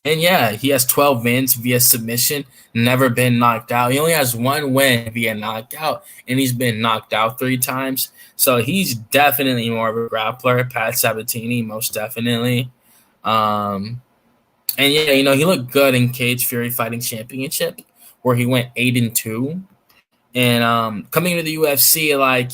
And yeah, he has 12 wins via submission, never been knocked out. He only has one win via knockout, and he's been knocked out 3 times. So he's definitely more of a grappler, Pat Sabatini, most definitely. And yeah, he looked good in Cage Fury Fighting Championship, where he went 8-2. And coming into the UFC,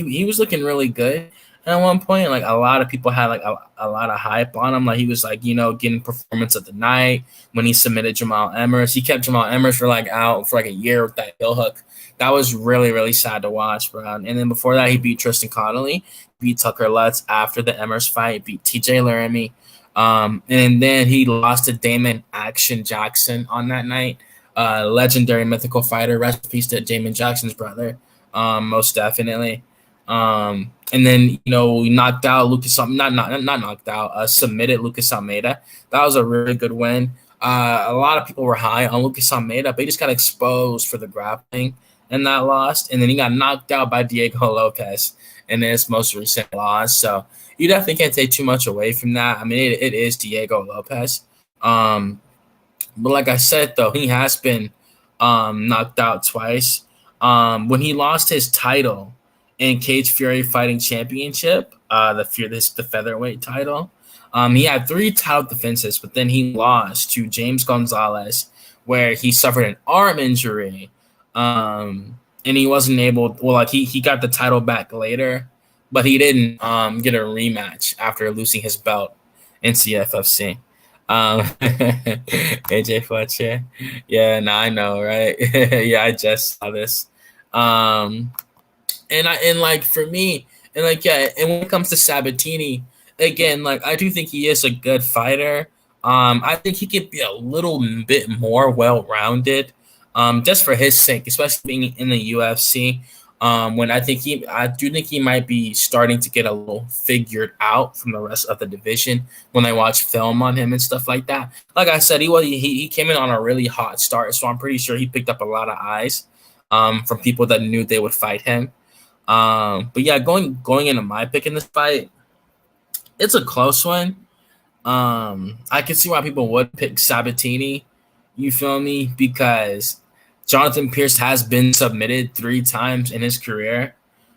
he was looking really good. And at one point, like a lot of people had like a lot of hype on him. Like he was like, getting performance of the night when he submitted Jamal Emmers. He kept Jamal Emmers for like out for like a year with that heel hook. That was really, really sad to watch, bro. And then before that, he beat Tristan Connolly, beat Tucker Lutz after the Emmers fight, beat TJ Laramie. And then he lost to Damon Action Jackson on that night. Legendary mythical fighter. Rest in peace to Damon Jackson's brother, most definitely. And then we knocked out Lucas, not knocked out, submitted Lucas Almeida. That was a really good win. A lot of people were high on Lucas Almeida, but he just got exposed for the grappling and that lost. And then he got knocked out by Diego Lopez in his most recent loss. So you definitely can't take too much away from that. I mean, it is Diego Lopez. But like I said, though, he has been knocked out twice. When he lost his title in Cage Fury Fighting Championship, the featherweight title, he had 3 title defenses, but then he lost to James Gonzalez, where he suffered an arm injury, and he wasn't able. Well, like he got the title back later, but he didn't get a rematch after losing his belt in CFFC. AJ Fletcher. Yeah, no, I know, right? Yeah, I just saw this. And like for me, and like yeah, and when it comes to Sabatini, again, like I do think he is a good fighter. I think he could be a little bit more well-rounded, just for his sake, especially being in the UFC. When I do think he might be starting to get a little figured out from the rest of the division when I watch film on him and stuff like that. Like I said, he came in on a really hot start, so I'm pretty sure he picked up a lot of eyes from people that knew they would fight him. But yeah, going into my pick in this fight, it's a close one. I can see why people would pick Sabatini. You feel me? Because Jonathan Pierce has been submitted 3 times in his career,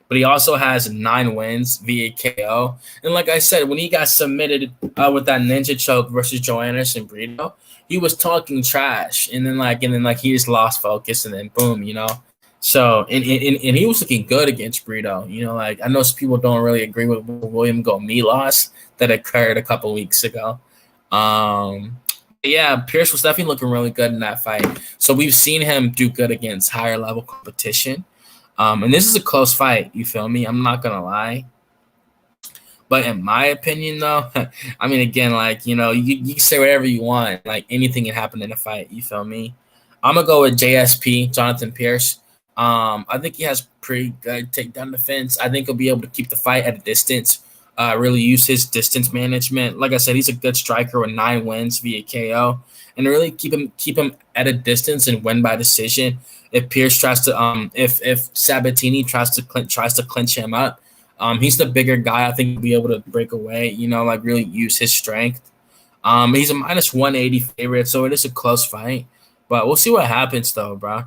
but he also has 9 wins via KO. And like I said, when he got submitted with that ninja choke versus Joe Anderson Brito, he was talking trash, and then he just lost focus, and then boom, So and he was looking good against Brito. Like I know some people don't really agree with William Gomez loss that occurred a couple weeks ago. Yeah, Pierce was definitely looking really good in that fight. So we've seen him do good against higher level competition. And this is a close fight, you feel me? I'm not gonna lie. But in my opinion, though, I mean, again, like, you can say whatever you want. Like, anything can happen in a fight, you feel me? I'm gonna go with JSP, Jonathan Pierce. I think he has pretty good takedown defense. I think he'll be able to keep the fight at a distance. Really use his distance management. Like I said, he's a good striker with 9 wins via KO, and really keep him at a distance and win by decision. If Pierce tries to, if Sabatini tries to clinch him up, he's the bigger guy. I think he'll be able to break away. Like really use his strength. He's a minus 180 favorite, so it is a close fight, but we'll see what happens though, bro.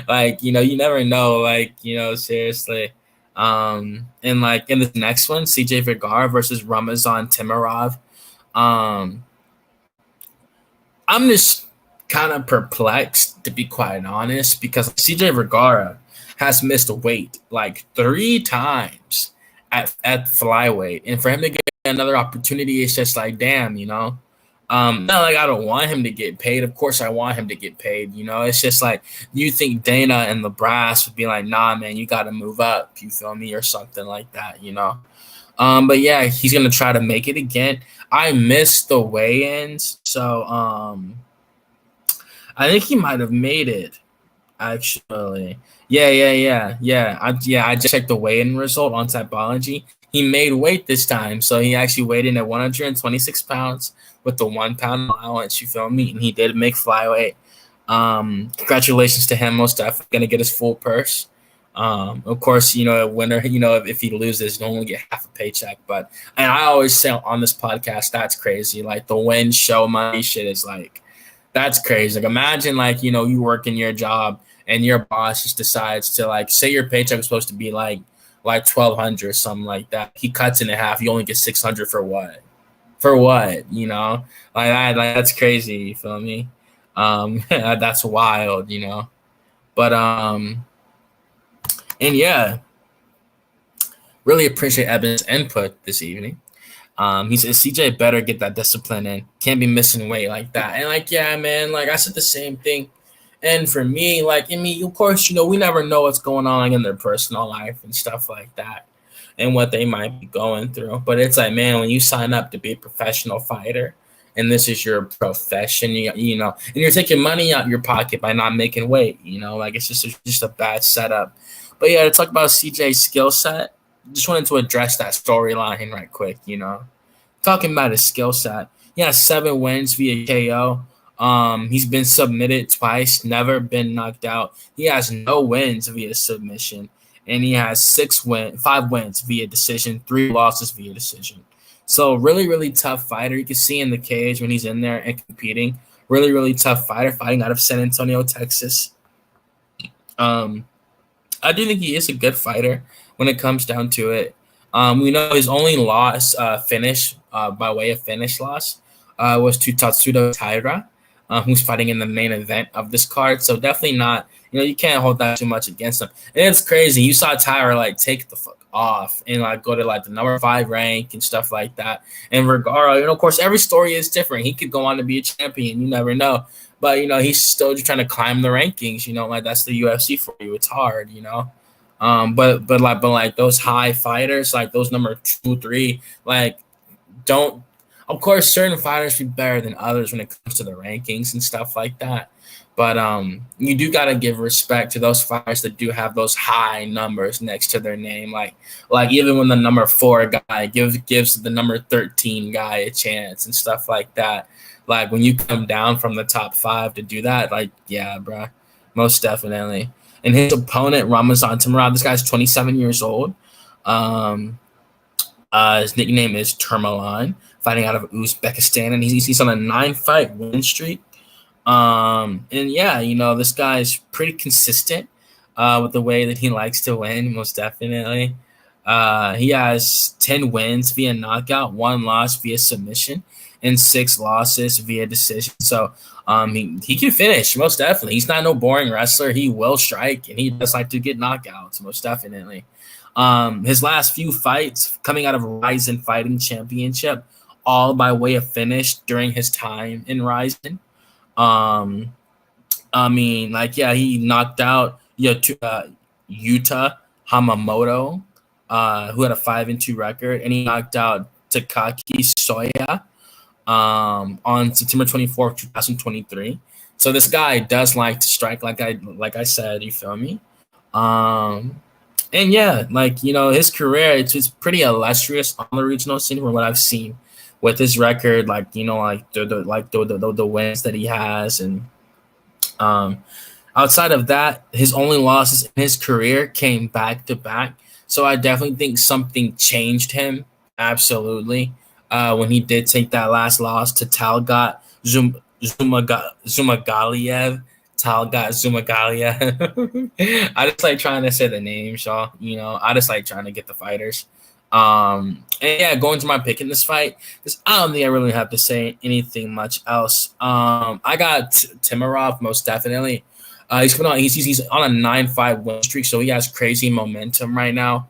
Like you never know. Like seriously. And like in the next one, CJ Vergara versus Ramazan Timarov. I'm just kind of perplexed, to be quite honest, because CJ Vergara has missed weight like 3 times at flyweight, and for him to get another opportunity, it's just like, damn, not like I don't want him to get paid. Of course, I want him to get paid. It's just like you think Dana and the brass would be like, nah, man, you got to move up. You feel me, or something like that. But yeah, he's gonna try to make it again. I missed the weigh-ins, so I think he might have made it. Actually, yeah. I just checked the weigh-in result on Typology. He made weight this time, so he actually weighed in at 126 pounds with the 1 pound allowance. You feel me? And he did make flyweight. Congratulations to him. Most definitely gonna get his full purse. Of course, a winner. If he loses, he'll only get half a paycheck. But and I always say on this podcast, that's crazy. Like the win show money shit is like that's crazy. Like imagine like you work in your job and your boss just decides to like say your paycheck is supposed to be like 1,200 or something like that. He cuts it in half. You only get 600 for what? For what? Like that's crazy. You feel me? That's wild. But and yeah, really appreciate Evan's input this evening. He says CJ better get that discipline in. Can't be missing weight like that. And like, yeah, man, like I said the same thing. And for me, like, I mean, of course, we never know what's going on in their personal life and stuff like that and what they might be going through. But it's like, man, when you sign up to be a professional fighter and this is your profession, and you're taking money out of your pocket by not making weight, like it's just a bad setup. But yeah, to talk about CJ's skill set, just wanted to address that storyline right quick, Talking about his skill set. He has 7 wins via KO. He's been submitted twice, never been knocked out. He has no wins via submission, and he has 5 wins via decision, 3 losses via decision. So really, really tough fighter. You can see in the cage when he's in there and competing. Really, really tough fighter, fighting out of San Antonio, Texas. I do think he is a good fighter when it comes down to it. We know his only loss, finish by way of finish loss, was to Tatsudo Taira, who's fighting in the main event of this card. So definitely not, you can't hold that too much against him. And it's crazy. You saw Taira like take the fuck off and like go to like the number 5 rank and stuff like that. And Vergara, of course, every story is different. He could go on to be a champion. You never know. But he's still just trying to climb the rankings. Like that's the UFC for you. It's hard. But like those high fighters, like those number 2, 3, like don't. Of course, certain fighters be better than others when it comes to the rankings and stuff like that. But you do gotta give respect to those fighters that do have those high numbers next to their name. Like even when the number 4 guy gives the number 13 guy a chance and stuff like that. Like when you come down from the top 5 to do that, like yeah, bro, most definitely. And his opponent, Ramazan Tamirov, this guy's 27 years old. His nickname is Turmalan, fighting out of Uzbekistan, and he's on a 9-fight win streak. And yeah, this guy's pretty consistent with the way that he likes to win, most definitely. He has 10 wins via knockout, 1 loss via submission, and 6 losses via decision. So he can finish, most definitely. He's not no boring wrestler. He will strike, and he does like to get knockouts, most definitely. His last few fights coming out of Ryzen Fighting Championship, all by way of finish during his time in Ryzen. I mean, like, yeah, he knocked out Yuta Hamamoto, who had a 5-2 record, and he knocked out Takaki Soya on September 24th, 2023. So this guy does like to strike, like I said, you feel me? And yeah, like, his career, it's pretty illustrious on the regional scene from what I've seen with his record, like, the wins that he has. And outside of that, his only losses in his career came back to back. So I definitely think something changed him. Absolutely. When he did take that last loss to Talgat Zhumagaliev. Talgat Zhumagaliev. I just like trying to say the names, y'all. I just like trying to get the fighters. And yeah, going to my pick in this fight, because I don't think I really have to say anything much else. I got Tamirov, most definitely. He's on a 9-5 win streak, so he has crazy momentum right now.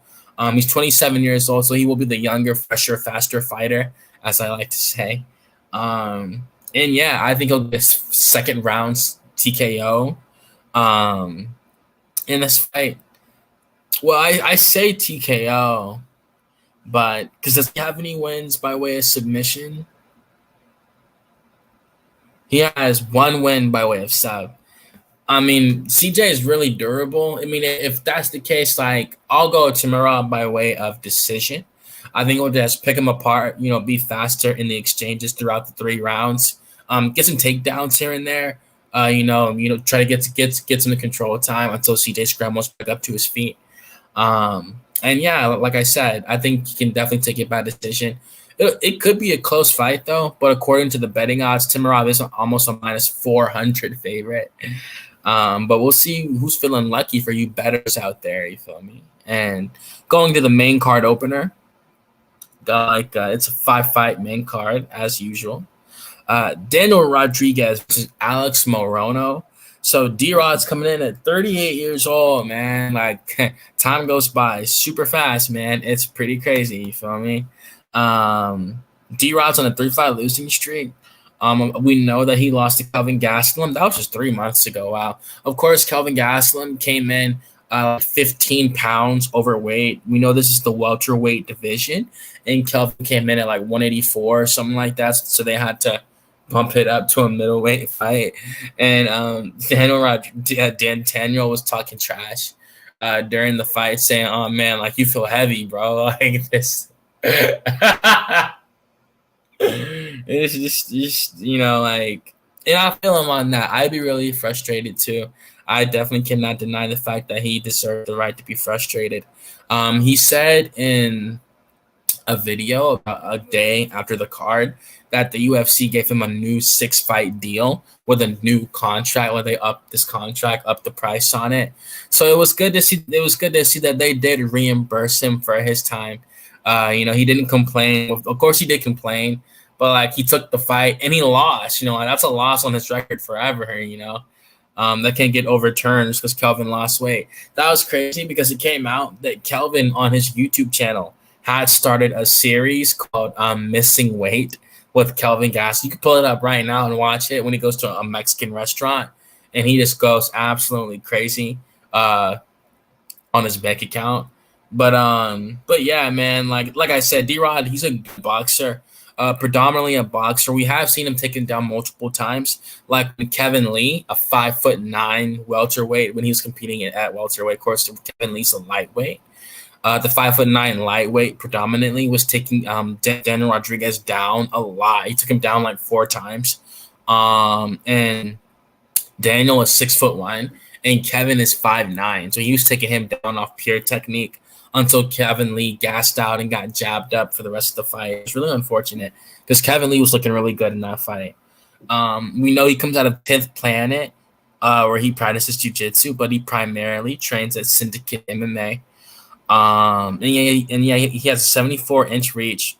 He's 27 years old, so he will be the younger, fresher, faster fighter, as I like to say. And yeah, I think he'll get second round TKO in this fight. Well, I say TKO, but because does he have any wins by way of submission? He has 1 win by way of sub. I mean, CJ is really durable. I mean, if that's the case, like I'll go Tamura by way of decision. I think we'll just pick him apart. You know, be faster in the exchanges throughout the 3 rounds. Get some takedowns here and there. Try to get some control time until CJ scrambles back up to his feet. And yeah, like I said, I think he can definitely take it by decision. It could be a close fight though, but according to the betting odds, Timurov is almost a minus 400 favorite. But we'll see who's feeling lucky for you bettors out there. You feel me? And going to the main card opener, it's a 5-fight main card as usual. Daniel Rodriguez versus Alex Morono. So D-Rod's coming in at 38 years old, man. Like time goes by super fast, man. It's pretty crazy. You feel me? D-Rod's on a 3-fight losing streak. We know that he lost to Kelvin Gastelum. That was just 3 months ago. Wow. Of course, Kelvin Gastelum came in 15 pounds overweight. We know this is the welterweight division, and Kelvin came in at like 184 or something like that. So they had to bump it up to a middleweight fight. And Daniel was talking trash during the fight, saying, "Oh man, like you feel heavy, bro. Like this." It's just like, and I feel him on that. I'd be really frustrated too. I definitely cannot deny the fact that he deserved the right to be frustrated. He said in a video about a day after the card that the UFC gave him a new 6-fight deal with a new contract, where they upped this contract, upped the price on it. So it was good to see. It was good to see that they did reimburse him for his time. He didn't complain. Of course, he did complain, but like he took the fight and he lost. That's a loss on his record forever. That can't get overturned because Kelvin lost weight. That was crazy because it came out that Kelvin on his YouTube channel had started a series called Missing Weight with Kelvin Gas. You can pull it up right now and watch it when he goes to a Mexican restaurant, and he just goes absolutely crazy on his bank account. But yeah, man, like I said, D-Rod, he's a good boxer, predominantly a boxer. We have seen him taken down multiple times, like Kevin Lee, a 5'9" welterweight when he was competing at welterweight. Of course, Kevin Lee's a lightweight. The 5'9" lightweight predominantly was taking Daniel Rodriguez down a lot. He took him down like 4 times. And Daniel is 6'1", and Kevin is 5'9". So he was taking him down off pure technique until Kevin Lee gassed out and got jabbed up for the rest of the fight. It's really unfortunate because Kevin Lee was looking really good in that fight. We know he comes out of 10th Planet, where he practices jiu-jitsu, but he primarily trains at Syndicate MMA. He has a 74-inch reach.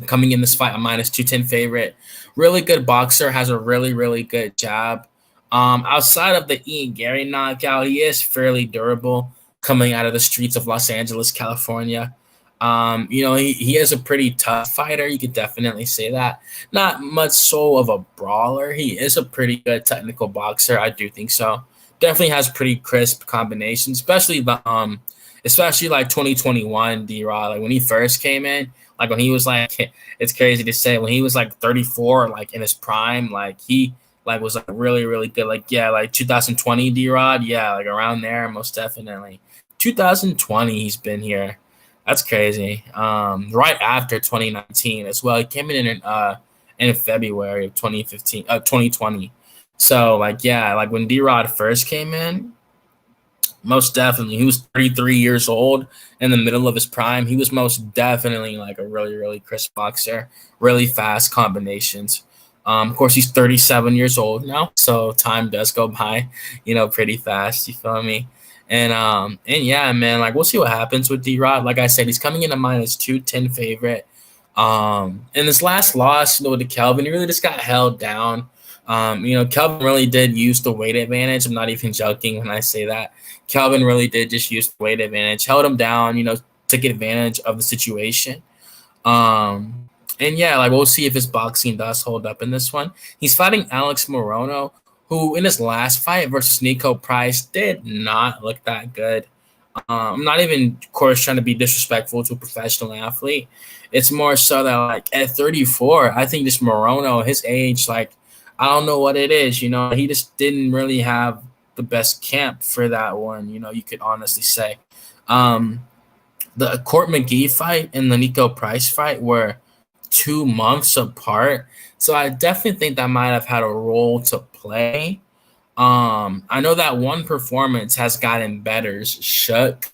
Coming in this fight, a minus 210 favorite. Really good boxer, has a really, really good jab. Outside of the Ian Gary knockout, he is fairly durable coming out of the streets of Los Angeles, California. He is a pretty tough fighter. You could definitely say that. Not much so of a brawler. He is a pretty good technical boxer. I do think so. Definitely has pretty crisp combinations, especially like 2021 D-Rod. Like when he first came in, like when he was like, it's crazy to say, when he was like 34, like in his prime, like he like was like really, really good. Like, yeah, like 2020 D-Rod. Yeah, like around there, most definitely. 2020, he's been here. That's crazy. Right after 2019 as well. He came in February of 2020. So like, yeah, like when D-Rod first came in, most definitely, he was 33 years old in the middle of his prime. He was most definitely like a really, really crisp boxer, really fast combinations. Of course, he's 37 years old now, so time does go by, pretty fast. You feel me? And yeah, man, like we'll see what happens with D-Rod. Like I said, he's coming in a minus 210 favorite. In this last loss, to Kelvin, he really just got held down. Kelvin really did use the weight advantage. I'm not even joking when I say that. Kelvin really did just use the weight advantage, held him down, took advantage of the situation. And yeah, like we'll see if his boxing does hold up in this one. He's fighting Alex Morono, who in his last fight versus Nico Price did not look that good. I'm not even, of course, trying to be disrespectful to a professional athlete. It's more so that, like, at 34, I think this Morono, his age, like, I don't know what it is. He just didn't really have the best camp for that one. You could honestly say. The Court McGee fight and the Nico Price fight were 2 months apart. So I definitely think that might have had a role to play. I know that one performance has gotten better. Shook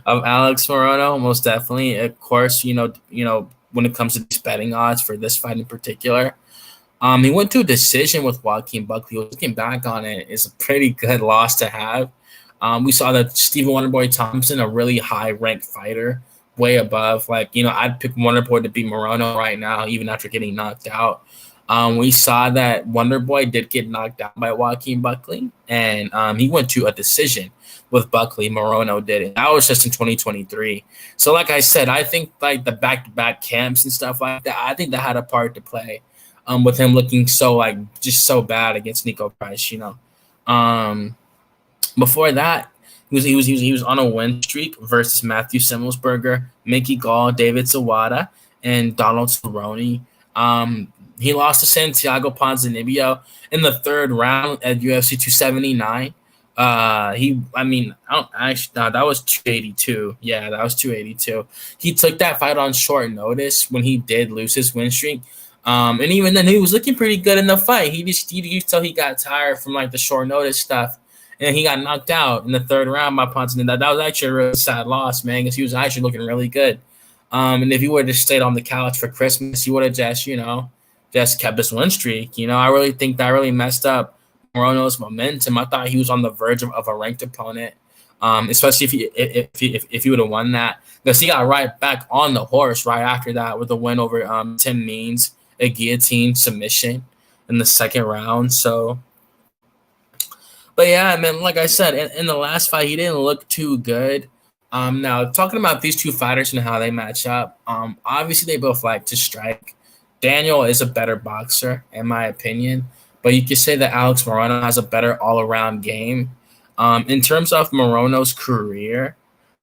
of Alex Morono, most definitely. Of course, when it comes to these betting odds for this fight in particular. He went to a decision with Joaquin Buckley. Looking back on it, is a pretty good loss to have. We saw that Stephen Wonderboy Thompson, a really high-ranked fighter, way above. I'd pick Wonderboy to beat Morono right now, even after getting knocked out. We saw that Wonderboy did get knocked out by Joaquin Buckley, and he went to a decision with Buckley. Morono did it. That was just in 2023. So, like I said, I think the back-to-back camps and stuff like that, I think that had a part to play. With him looking just so bad against Nico Price. Before that, he was on a win streak versus Matthew Simmelsberger, Mickey Gall, David Zawada, and Donald Cerrone. He lost to Santiago Ponzinibbio in the third round at UFC 279. That was 282. Yeah, that was 282. He took that fight on short notice when he did lose his win streak. And even then, he was looking pretty good in the fight. You could tell he got tired from the short notice stuff, and he got knocked out in the third round by Ponzinibbio. That was actually a really sad loss, man, because he was actually looking really good. And if he would have just stayed on the couch for Christmas, he would have just kept his win streak. I really think that really messed up Morono's momentum. I thought he was on the verge of a ranked opponent, especially if he would have won that, because he got right back on the horse right after that with a win over Tim Means, a guillotine submission in the second round. So, but yeah, man, like I said, in the last fight, he didn't look too good. Now, talking about these two fighters and how they match up, obviously they both like to strike. Daniel is a better boxer, in my opinion, but you could say that Alex Morono has a better all-around game. In terms of Morono's career,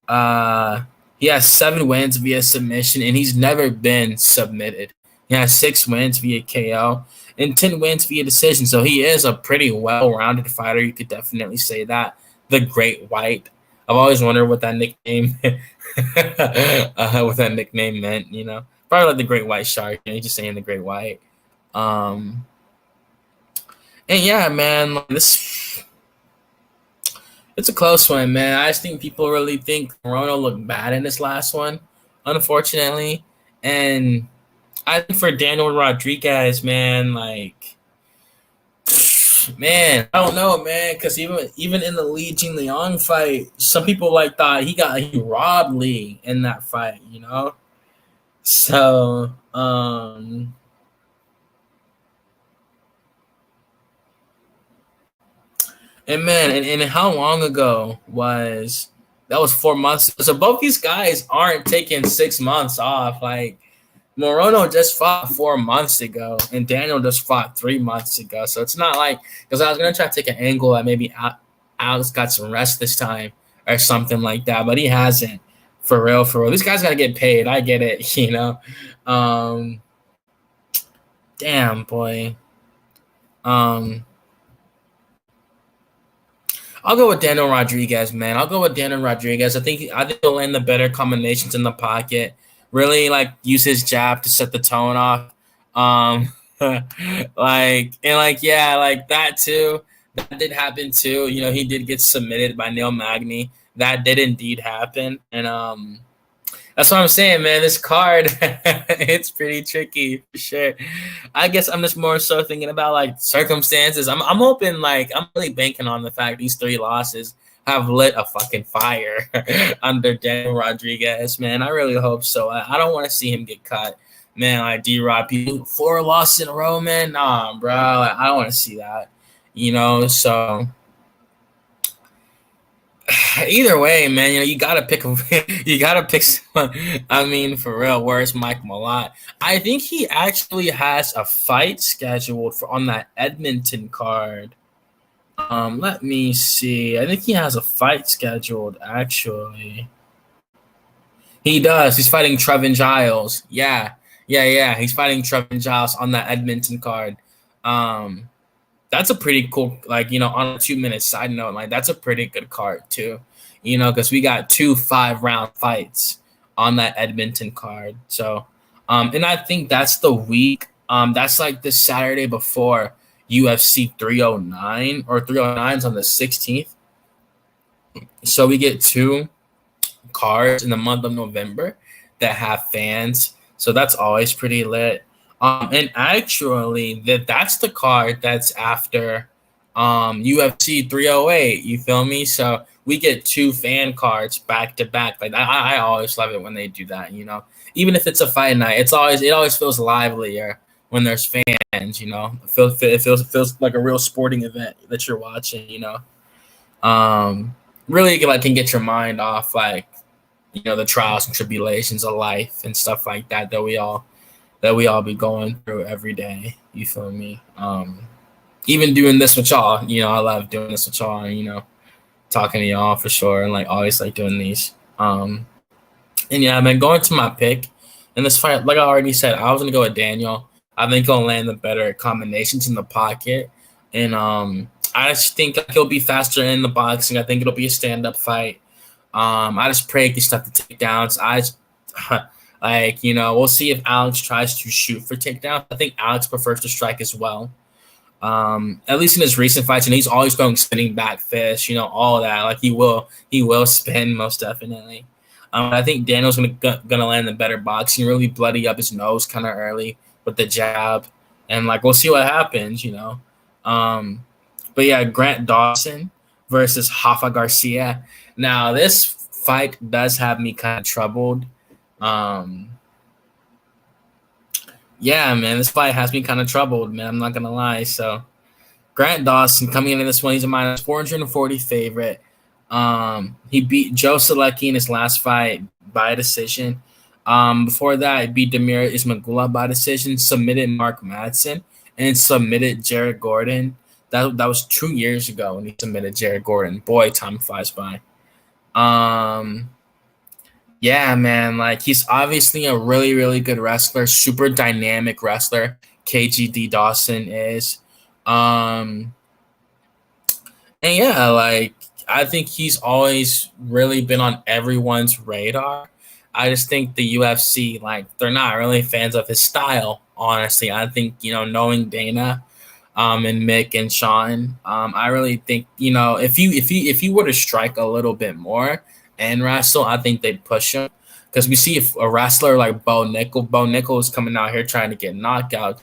he has 7 wins via submission, and he's never been submitted. He has 6 wins via KO and 10 wins via decision. So he is a pretty well-rounded fighter. You could definitely say that. The Great White. I've always wondered what that nickname meant, Probably like the Great White Shark. He's just saying the Great White. And yeah, man, it's a close one, man. I just think people really think Morono looked bad in this last one, unfortunately. And I think for Daniel Rodriguez, man, I don't know, man, because even in the Li Jingliang fight, some people thought he robbed Li in that fight, So, and man, and how long ago was that? Was 4 months. So both these guys aren't taking 6 months off. Morono just fought 4 months ago, and Daniel just fought 3 months ago. So it's not because I was gonna try to take an angle that maybe Alex got some rest this time or something like that, but he hasn't. For real. These guys gotta get paid. I get it, Damn, boy. I'll go with Daniel Rodriguez, man. I think he'll land the better combinations in the pocket. Really use his jab to set the tone off. That too. That did happen too. He did get submitted by Neil Magny. That did indeed happen. And that's what I'm saying, man. This card, it's pretty tricky for sure. I guess I'm just more so thinking about circumstances. I'm hoping I'm really banking on the fact these 3 losses have lit a fucking fire under Daniel Rodriguez, man. I really hope so. I don't want to see him get cut, man. D-Rod, 4 losses in a row, man. Nah, bro. I don't want to see that, So either way, man, you gotta pick someone. I mean, for real, where's Mike Malott? I think he actually has a fight scheduled on that Edmonton card. Let me see. I think he has a fight scheduled, actually. He does. He's fighting Trevin Giles. Yeah. He's fighting Trevin Giles on that Edmonton card. Um, that's a pretty cool, like, on a 2-minute side note, like, that's a pretty good card too, because we got 2 5-round fights on that Edmonton card. So, and I think that's the week. That's like the Saturday before UFC 309, or 309's on the 16th. So we get 2 cards in the month of November that have fans. So that's always pretty lit. And actually, that's the card that's after UFC 308. You feel me? So we get 2 fan cards back to back. Like I always love it when they do that. Even if it's a fight night, it always feels livelier when there's fans. It feels like a real sporting event that you're watching. Really like can get your mind off like the trials and tribulations of life and stuff like that that we all be going through every day. You feel me? Even doing this with y'all, I love doing this with y'all, talking to y'all for sure, and like always like doing these. And yeah, I've been going to my pick in this fight. Like I already said, I was gonna go with Daniel. I think he'll land the better combinations in the pocket, and I just think he'll be faster in the boxing. I think it'll be a stand-up fight. I just pray he can stop the takedowns. We'll see if Alex tries to shoot for takedowns. I think Alex prefers to strike as well. At least in his recent fights, and he's always going spinning back fist, all of that. Like he will spin most definitely. I think Daniel's gonna land the better boxing, really bloody up his nose kind of early with the jab, and like we'll see what happens, But yeah, Grant Dawson versus Rafa Garcia. Now this fight does have me kind of troubled. Yeah, man, this fight has me kind of troubled, man. I'm not gonna lie. So Grant Dawson coming into this one, he's a minus 440 favorite. He beat Joe Selecki in his last fight by decision. Before that, he beat Demir Ismagula by decision, submitted Mark Madsen, and submitted Jared Gordon. That was 2 years ago when he submitted Jared Gordon. Boy, time flies by. Yeah, man, like he's obviously a really, really good wrestler, super dynamic wrestler. KGD Dawson is. And yeah, like I think he's always really been on everyone's radar. I just think the UFC, like, they're not really fans of his style, honestly. I think, knowing Dana, and Mick and Sean, I really think, if you were to strike a little bit more and wrestle, I think they'd push him. Because we see if a wrestler like Bo Nickel is coming out here trying to get knockouts,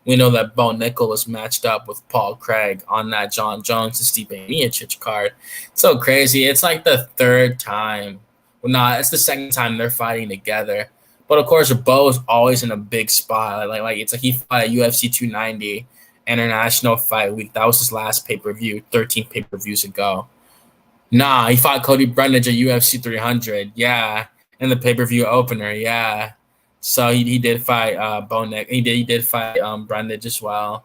We know that Bo Nickel is matched up with Paul Craig on that John Jones and Stipe Miocic card. So crazy. It's like the 3rd time. Well, no, it's the 2nd time they're fighting together. But of course, Bo is always in a big spot. Like it's like he fought at UFC 290 International Fight Week. That was his last pay-per-view, 13 pay-per-views ago. Nah, he fought Cody Brundage at UFC 300. Yeah, in the pay-per-view opener. Yeah. So he did fight Bo Nick. He did fight Brundage as well.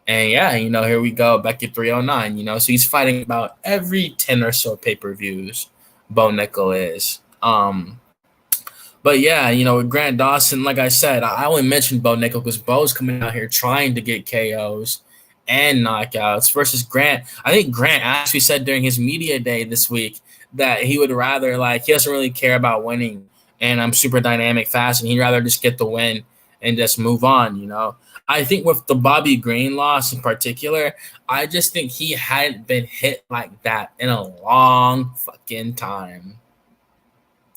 And yeah, here we go back at 309. So he's fighting about every 10 or so pay-per-views. Bo Nickel is. But yeah, with Grant Dawson, like I said, I only mentioned Bo Nickel because Bo's coming out here trying to get KOs and knockouts versus Grant. I think Grant actually said during his media day this week that he would rather, like, he doesn't really care about winning, and I'm super dynamic fast, and he'd rather just get the win and just move on, I think with the Bobby Green loss in particular, I just think he hadn't been hit like that in a long fucking time.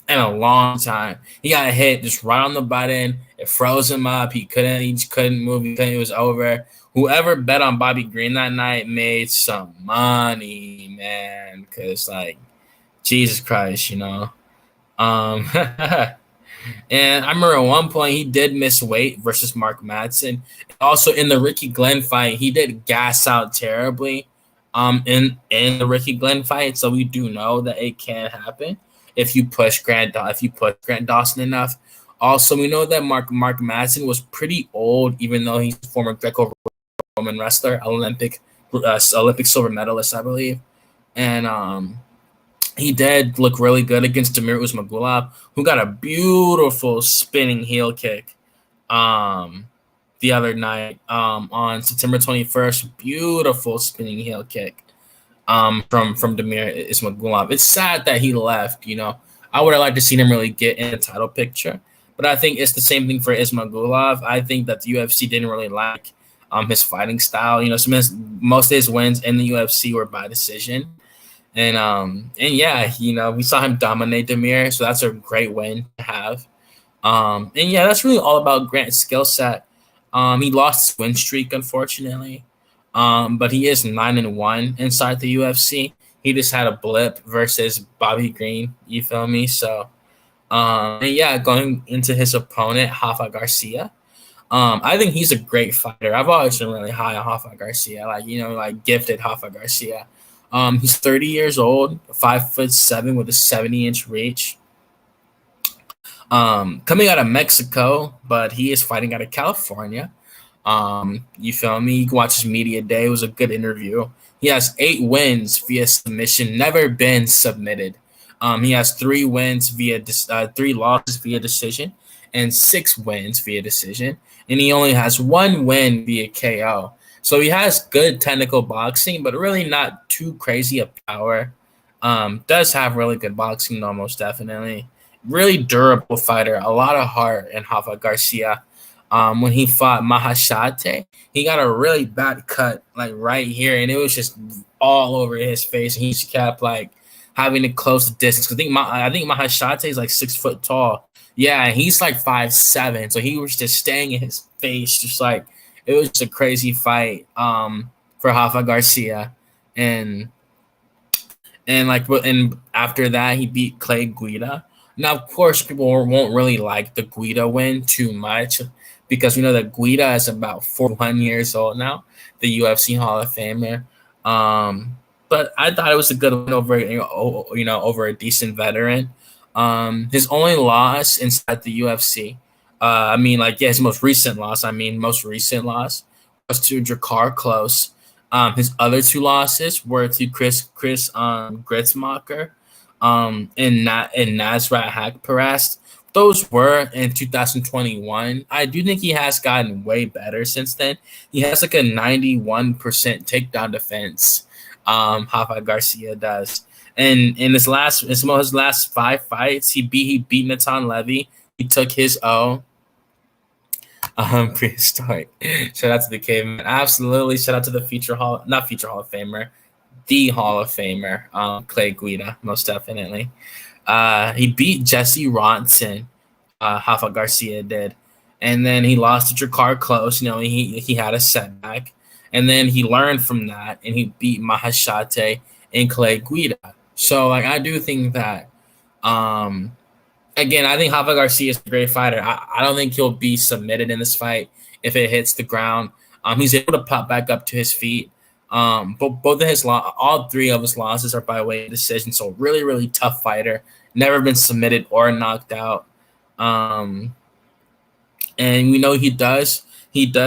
In a long time. He got hit just right on the button. It froze him up. He just couldn't move. It was over. Whoever bet on Bobby Green that night made some money, man. Because, like, Jesus Christ, And I remember at one point he did miss weight versus Mark Madsen. Also in the Ricky Glenn fight, he did gas out terribly in the Ricky Glenn fight. So we do know that it can happen if you push Grant Dawson enough. Also, we know that Mark Madsen was pretty old, even though he's a former Greco-Roman wrestler, Olympic silver medalist, I believe. And he did look really good against Demir Ismagulov, who got a beautiful spinning heel kick. the other night on September 21st. Beautiful spinning heel kick from Damir Ismagulov. It's sad that he left. I would have liked to see him really get in the title picture, but I think it's the same thing for Ismagulov. I think that the UFC didn't really like his fighting style. Most of his wins in the UFC were by decision, and yeah, we saw him dominate Damir, so that's a great win to have. And yeah, that's really all about Grant's skill set. He lost his win streak, unfortunately. But he is 9-1 inside the UFC. He just had a blip versus Bobby Green. You feel me? So, and yeah, going into his opponent, Rafa Garcia. I think he's a great fighter. I've always been really high on Rafa Garcia, like gifted Rafa Garcia. He's 30 years old, 5'7" with a 70-inch reach. Coming out of Mexico, but he is fighting out of California. You feel me? You can watch his media day. It was a good interview. He has 8 wins via submission, never been submitted. He has 3 wins via 3 losses via decision, and 6 wins via decision. And he only has 1 win via KO. So he has good technical boxing, but really not too crazy of power. Does have really good boxing, though, most definitely. Really durable fighter, a lot of heart in Rafa Garcia. When he fought Mahashate, he got a really bad cut, like right here, and it was just all over his face. And he just kept like having to close the distance. I think Mahashate is like 6 foot tall. Yeah, and he's like 5'7", so he was just staying in his face, just like it was just a crazy fight for Rafa Garcia, and after that he beat Clay Guida. Now, of course, people won't really like the Guida win too much because we know that Guida is about 41 years old now, the UFC Hall of Famer. But I thought it was a good win over a decent veteran. His only loss inside the UFC, his most recent loss was to Drakkar Klose. His other 2 losses were to Chris Gritzmacher and Nasrat Haqparast. Those were in 2021. I do think he has gotten way better since then. He has like a 91% takedown defense. Rafa Garcia does, and in his last 5 fights, he beat Natan Levy. He took his O. Prehistoric. Shout out to the caveman. Absolutely. Shout out to the not future Hall of Famer, the Hall of Famer, Clay Guida, most definitely. He beat Jesse Ronson, Rafa Garcia did. And then he lost to Drakkar Klose. He had a setback. And then he learned from that, and he beat Mahashate and Clay Guida. So, I do think that, again, I think Rafa Garcia is a great fighter. I don't think he'll be submitted in this fight if it hits the ground. He's able to pop back up to his feet. But all 3 of his losses are by way of decision. So really, really tough fighter. Never been submitted or knocked out. And we know he does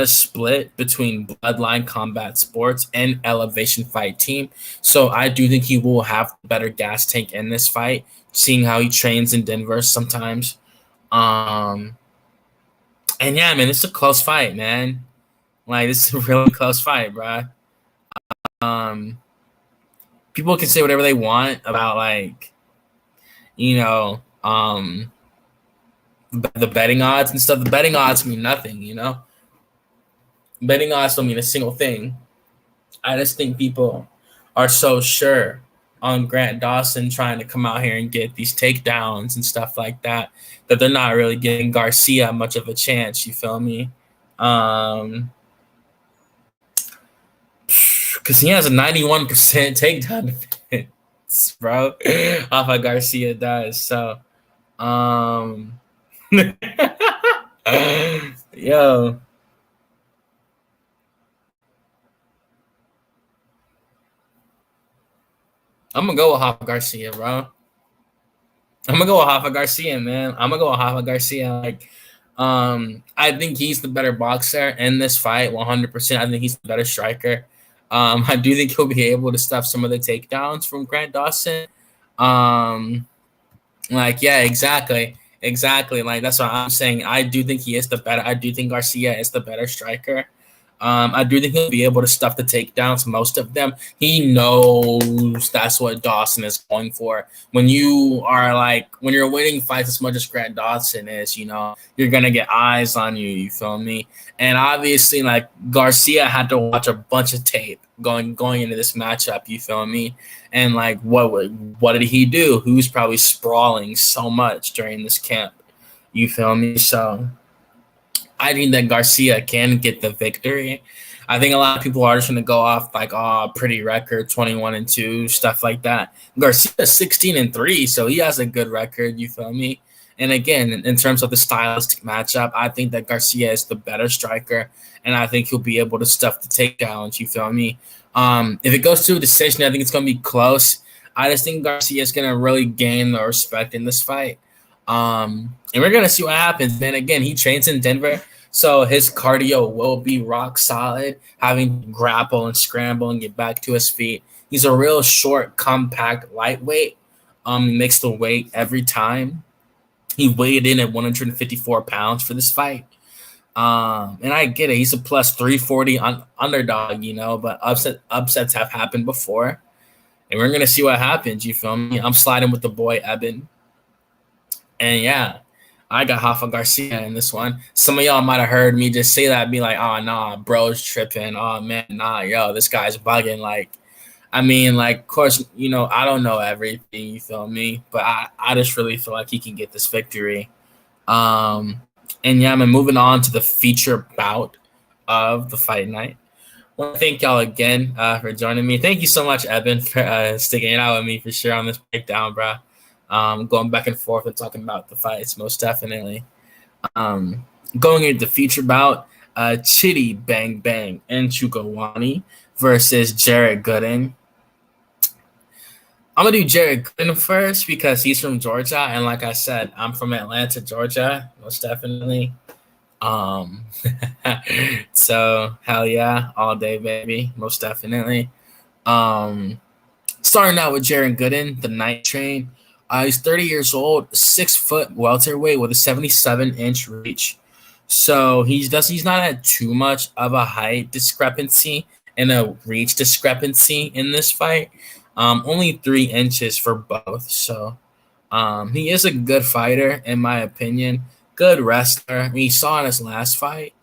split between Bloodline Combat Sports and Elevation Fight Team. So I do think he will have a better gas tank in this fight, seeing how he trains in Denver sometimes. And yeah, man, it's a close fight, man. This is a really close fight, bro. People can say whatever they want about the betting odds and stuff. The betting odds mean nothing, Betting odds don't mean a single thing. I just think people are so sure on Grant Dawson trying to come out here and get these takedowns and stuff like that they're not really giving Garcia much of a chance. You feel me? Because he has a 91% takedown defense, bro. Rafa Garcia does. So, yo. I'm going to go with Rafa Garcia, bro. I'm going to go with Rafa Garcia, man. I'm going to go with Rafa Garcia. I think he's the better boxer in this fight, 100%. I think he's the better striker. I do think he'll be able to stop some of the takedowns from Grant Dawson. Yeah, exactly. Exactly. Like that's what I'm saying. I do think he is the better. I do think Garcia is the better striker. I do think he'll be able to stuff the takedowns, most of them. He knows that's what Dawson is going for. When you're winning fights as much as Grant Dawson is, you're gonna get eyes on you. You feel me? And obviously, like Garcia had to watch a bunch of tape going into this matchup. You feel me? And like, what did he do? Who's probably sprawling so much during this camp? You feel me? So I think that Garcia can get the victory. I think a lot of people are just going to go off like, oh, pretty record, 21-2, stuff like that. Garcia 16-3, so he has a good record. You feel me? And again, in terms of the stylistic matchup, I think that Garcia is the better striker, and I think he'll be able to stuff the takedowns. You feel me? If it goes to a decision, I think it's going to be close. I just think Garcia is going to really gain the respect in this fight. And we're going to see what happens. Man, again, he trains in Denver, so his cardio will be rock solid, having to grapple and scramble and get back to his feet. He's a real short, compact, lightweight. He makes the weight every time. He weighed in at 154 pounds for this fight. And I get it. He's a plus 340 underdog, but upsets have happened before. And we're going to see what happens, you feel me? I'm sliding with the boy, Eben. And yeah, I got Rafa Garcia in this one. Some of y'all might have heard me just say that, be like, oh, nah, bro's tripping. Oh, man, nah, yo, this guy's bugging. Like, I mean, like, of course, I don't know everything, you feel me? But I just really feel like he can get this victory. And yeah, I'm moving on to the feature bout of the fight night. I want to thank y'all again for joining me. Thank you so much, Eben, for sticking it out with me for sure on this breakdown, bro. Going back and forth and talking about the fights, most definitely. Going into the feature bout, Chitty Bang Bang and Chukawani versus Jared Gooden. I'm going to do Jared Gooden first because he's from Georgia. And like I said, I'm from Atlanta, Georgia, most definitely. So, hell yeah, all day, baby, most definitely. Starting out with Jared Gooden, the Night Train. He's 30 years old, 6 foot welterweight with a 77-inch reach. So he's not at too much of a height discrepancy and a reach discrepancy in this fight. Only 3 inches for both. So he is a good fighter, in my opinion. Good wrestler. I mean, you saw in his last fight.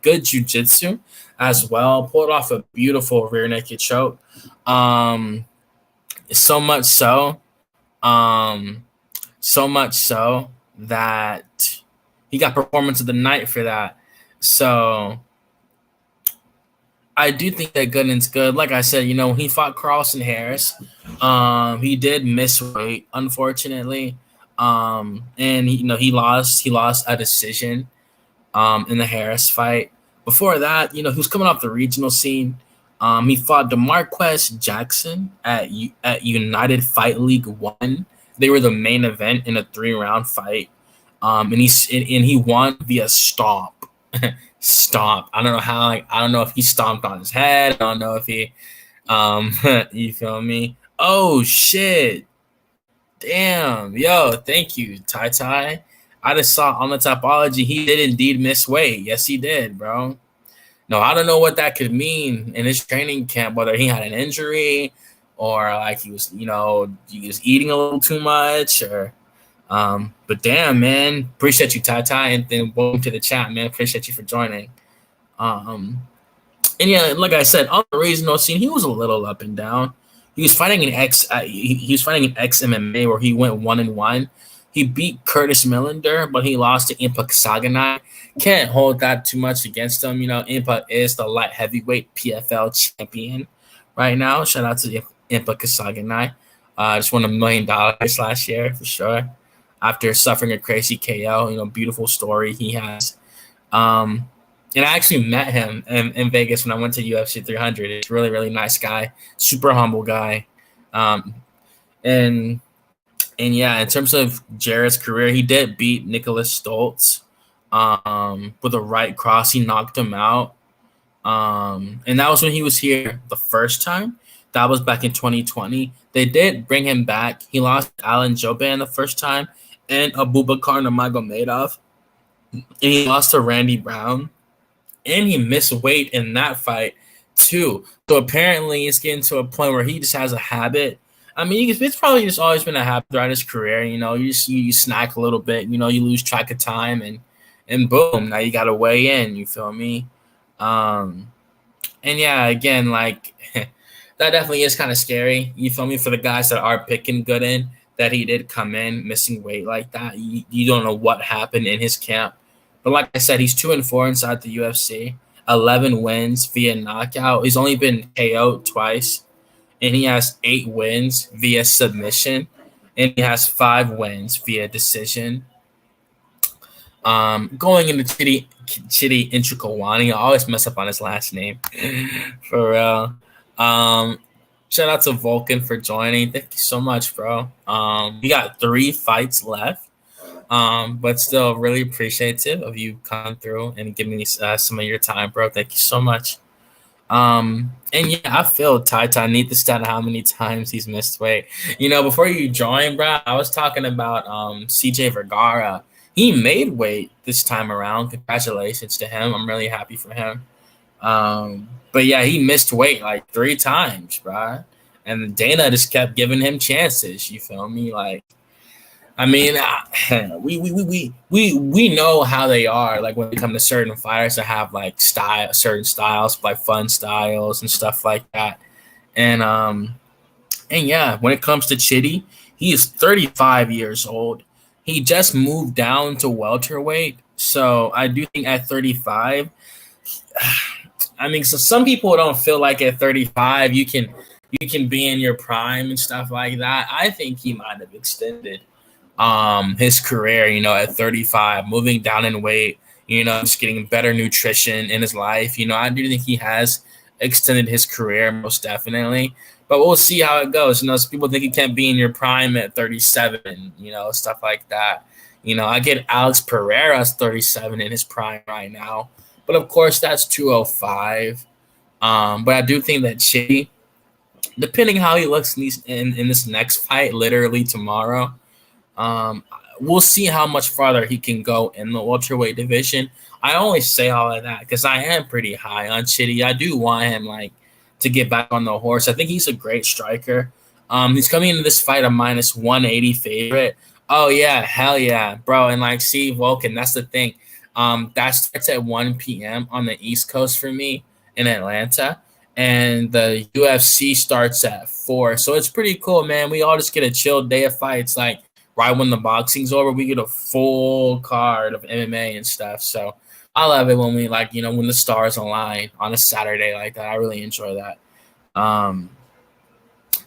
Good jiu-jitsu as well. Pulled off a beautiful rear naked choke. So much so that he got performance of the night for that. So I do think that Gooden's good. Like I said, he fought Carlson Harris. He did miss weight, unfortunately. And he lost a decision in the Harris fight. Before that, he was coming off the regional scene. He fought DeMarquez Jackson at United Fight League 1. They were the main event in a 3-round fight. And he won via stomp. Stomp. I don't know how. I don't know if he stomped on his head. I don't know if he, you feel me? Oh shit! Damn, yo, thank you, Tai. I just saw on the topology he did indeed miss weight. Yes, he did, bro. No, I don't know what that could mean in his training camp. Whether he had an injury, or like he was eating a little too much, or. But damn, man, appreciate you, Tai, and then welcome to the chat, man. Appreciate you for joining. And yeah, like I said, on the regional scene, he was a little up and down. He was fighting an ex MMA where he went 1-1. He beat Curtis Millender, but he lost to Impa Kasaganai. Can't hold that too much against him. Impa is the light heavyweight PFL champion right now. Shout out to Impa Kasaganai. Just won $1 million last year for sure. After suffering a crazy KO, beautiful story he has. And I actually met him in Vegas when I went to UFC 300. He's a really, really nice guy, super humble guy. And yeah, in terms of Jared's career, he did beat Nicholas Stoltz with a right cross. He knocked him out. And that was when he was here the first time. That was back in 2020. They did bring him back. He lost Alan Joban the first time. and Abubakar Nurmagomedov, and he lost to Randy Brown, and he missed weight in that fight too. So apparently, it's getting to a point where he just has a habit. I mean, it's probably just always been a habit throughout his career. You snack a little bit. You lose track of time, and boom, now you got to weigh in. You feel me? And yeah, again, like that definitely is kind of scary. You feel me? For the guys that are picking good in, that he did come in missing weight like that. You don't know what happened in his camp. But like I said, he's 2-4 inside the UFC, 11 wins via knockout. He's only been KO'd twice, and he has 8 wins via submission, and he has 5 wins via decision. Going into Chidi Inchukawani, I always mess up on his last name, for real. Shout out to Vulcan for joining. Thank you so much, bro. We got 3 fights left. But still really appreciative of you coming through and giving me some of your time, bro. Thank you so much. And yeah, I feel I need to stat how many times he's missed weight. Before you joined, bro, I was talking about CJ Vergara. He made weight this time around. Congratulations to him. I'm really happy for him. But yeah, he missed weight like 3 times, bro. And Dana just kept giving him chances. You feel me? Like, I mean, we know how they are. Like when it comes to certain fighters that have like certain styles, like fun styles and stuff like that. And yeah, when it comes to Chidi, he is 35 years old. He just moved down to welterweight, so I do think at 35. I mean, so some people don't feel like at 35 you can be in your prime and stuff like that. I think he might have extended his career, at 35, moving down in weight, just getting better nutrition in his life. I do think he has extended his career most definitely, but we'll see how it goes. Some people think you can't be in your prime at 37, stuff like that. I get Alex Pereira's 37 in his prime right now, but of course that's 205. But I do think that Chidi, depending how he looks in this next fight, literally tomorrow, we'll see how much farther he can go in the welterweight division. I always say all of that because I am pretty high on Chidi. I do want him to get back on the horse. I think he's a great striker. He's coming into this fight a -180 favorite. Oh yeah, hell yeah, bro. And see, Vulcan, that's the thing. That starts at 1 p.m. on the East Coast for me in Atlanta. And the UFC starts at 4. So it's pretty cool, man. We all just get a chill day of fights. Right when the boxing's over, we get a full card of MMA and stuff. So I love it when we when the stars align on a Saturday like that. I really enjoy that.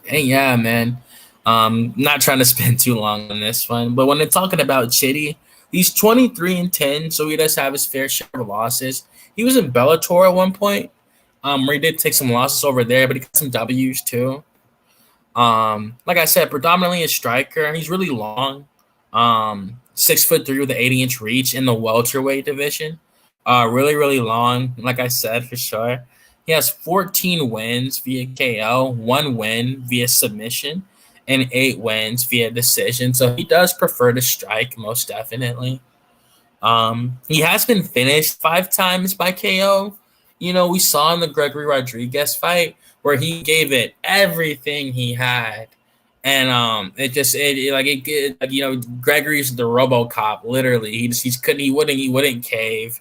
Hey, yeah, man. Not trying to spend too long on this one, but when they're talking about Chidi, he's 23-10, so he does have his fair share of losses. He was in Bellator at one point, where he did take some losses over there, but he got some W's too. Like I said, predominantly a striker. He's really long, 6'3" with an 80-inch reach in the welterweight division. Really, really long. Like I said, for sure. He has 14 wins via KO, 1 win via submission, and 8 wins via decision. So he does prefer to strike, most definitely. He has been finished 5 times by KO. We saw in the Gregory Rodriguez fight where he gave it everything he had, and Gregory's the RoboCop. Literally, he wouldn't cave,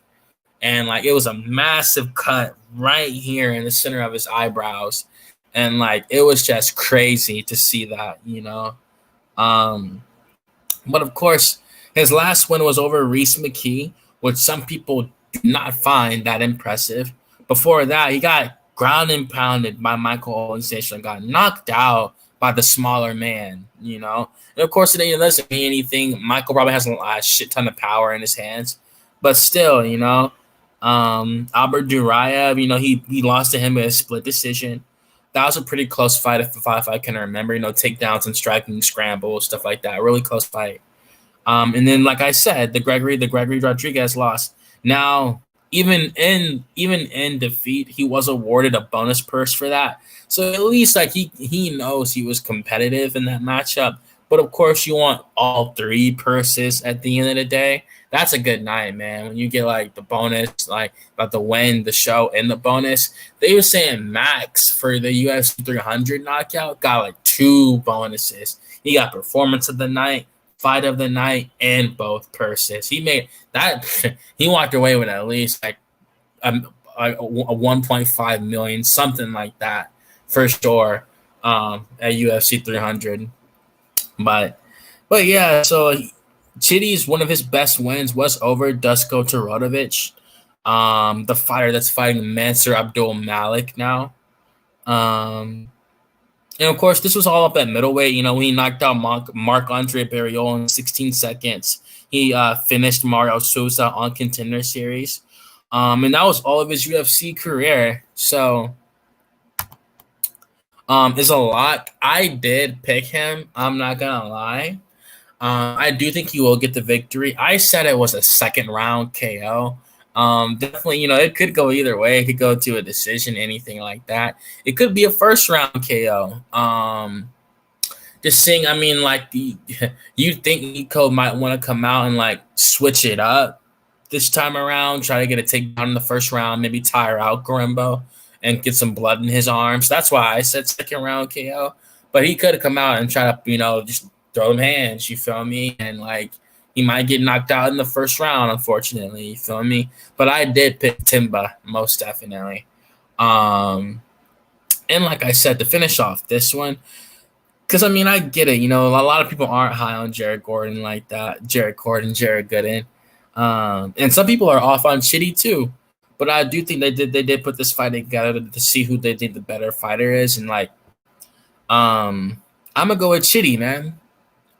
and it was a massive cut right here in the center of his eyebrows, and it was just crazy to see that. But of course, his last win was over Reese McKee, which some people do not find that impressive. Before that, he got ground and pounded by Michael Olszewski, got knocked out by the smaller man, And of course, it doesn't mean anything. Michael probably has a shit ton of power in his hands, but still, Albert Duraev, he lost to him in a split decision. That was a pretty close fight, if I can remember. Takedowns and striking, scrambles, stuff like that. Really close fight. And then, like I said, the Gregory Rodriguez loss. Now, even in defeat, he was awarded a bonus purse for that. So at least he knows he was competitive in that matchup. But of course, you want all three purses at the end of the day. That's a good night, man. When you get like the bonus, like about the win, the show, and the bonus. They were saying Max for the UFC 300 knockout got like 2 bonuses. He got performance of the night, fight of the night, and both purses. He made that. He walked away with at least like a 1.5 million, something like that, for sure, at UFC 300. But yeah, so Chitty's one of his best wins was over Dusko Todorovic, the fighter that's fighting Mansur Abdul Malik now. And of course, this was all up at middleweight. He knocked out Marc-Andre Barriol in 16 seconds. He finished Mario Souza on Contender Series. And that was all of his UFC career. So it's a lot. I did pick him. I'm not going to lie. I do think he will get the victory. I said it was a second round KO. Definitely, it could go either way. It could go to a decision, anything like that. It could be a first round KO. Just seeing, you think Nico might want to come out and like switch it up this time around, try to get a takedown in the first round, maybe tire out Garimbo and get some blood in his arms. That's why I said second round KO. But he could have come out and try to, just throw him hands, you feel me? And like he might get knocked out in the first round, unfortunately, you feel me? But I did pick Timba, most definitely. And like I said, to finish off this one, because I get it, a lot of people aren't high on Jared Gordon like that. Jared Gooden. And some people are off on Chitty too. But I do think they did put this fight together to see who they think the better fighter is. And like, I'm gonna go with Chitty, man.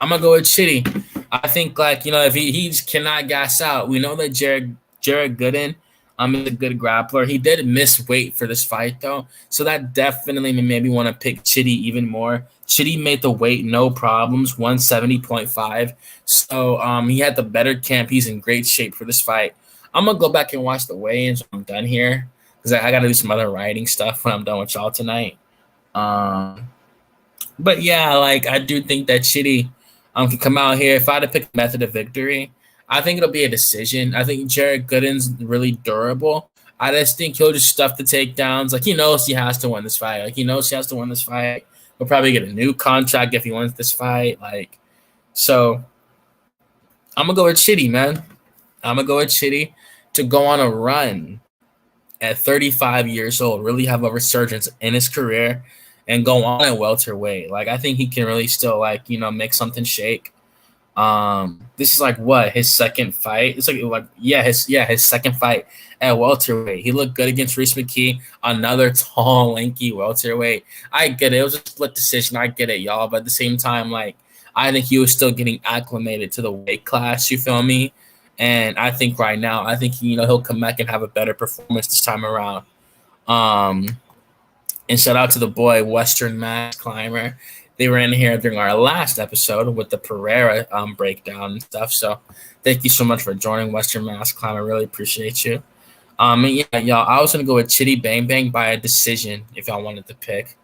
I'm gonna go with Chitty. I think like, if he cannot gas out, we know that Jared Gooden is a good grappler. He did miss weight for this fight though, so that definitely made me want to pick Chitty even more. Chitty made the weight no problems, 170.5. So he had the better camp. He's in great shape for this fight. I'm gonna go back and watch the weigh-ins when I'm done here, because I gotta do some other writing stuff when I'm done with y'all tonight. But yeah, like I do think that Chitty can come out here. If I had to pick a method of victory, I think it'll be a decision. I think Jared Gooden's really durable. I just think he'll just stuff the takedowns. Like, he knows he has to win this fight. He'll probably get a new contract if he wins this fight. Like, so I'm going to go with Chitty, man. I'm going to go with Chitty to go on a run at 35 years old, really have a resurgence in his career and go on at welterweight. Like, I think he can really still, like, make something shake. This is like what, his second fight? It's his second fight at welterweight. He looked good against Reese McKee, another tall, lanky welterweight. I get it. It was a split decision. I get it, y'all. But at the same time, like, I think he was still getting acclimated to the weight class. You feel me? And I think right now, he'll come back and have a better performance this time around. And shout out to the boy Western Mass Climber. They were in here during our last episode with the Pereira breakdown and stuff. So thank you so much for joining, Western Mass Climber. I really appreciate you. And yeah, y'all, I was gonna go with Chitty Bang Bang by a decision if y'all wanted to pick.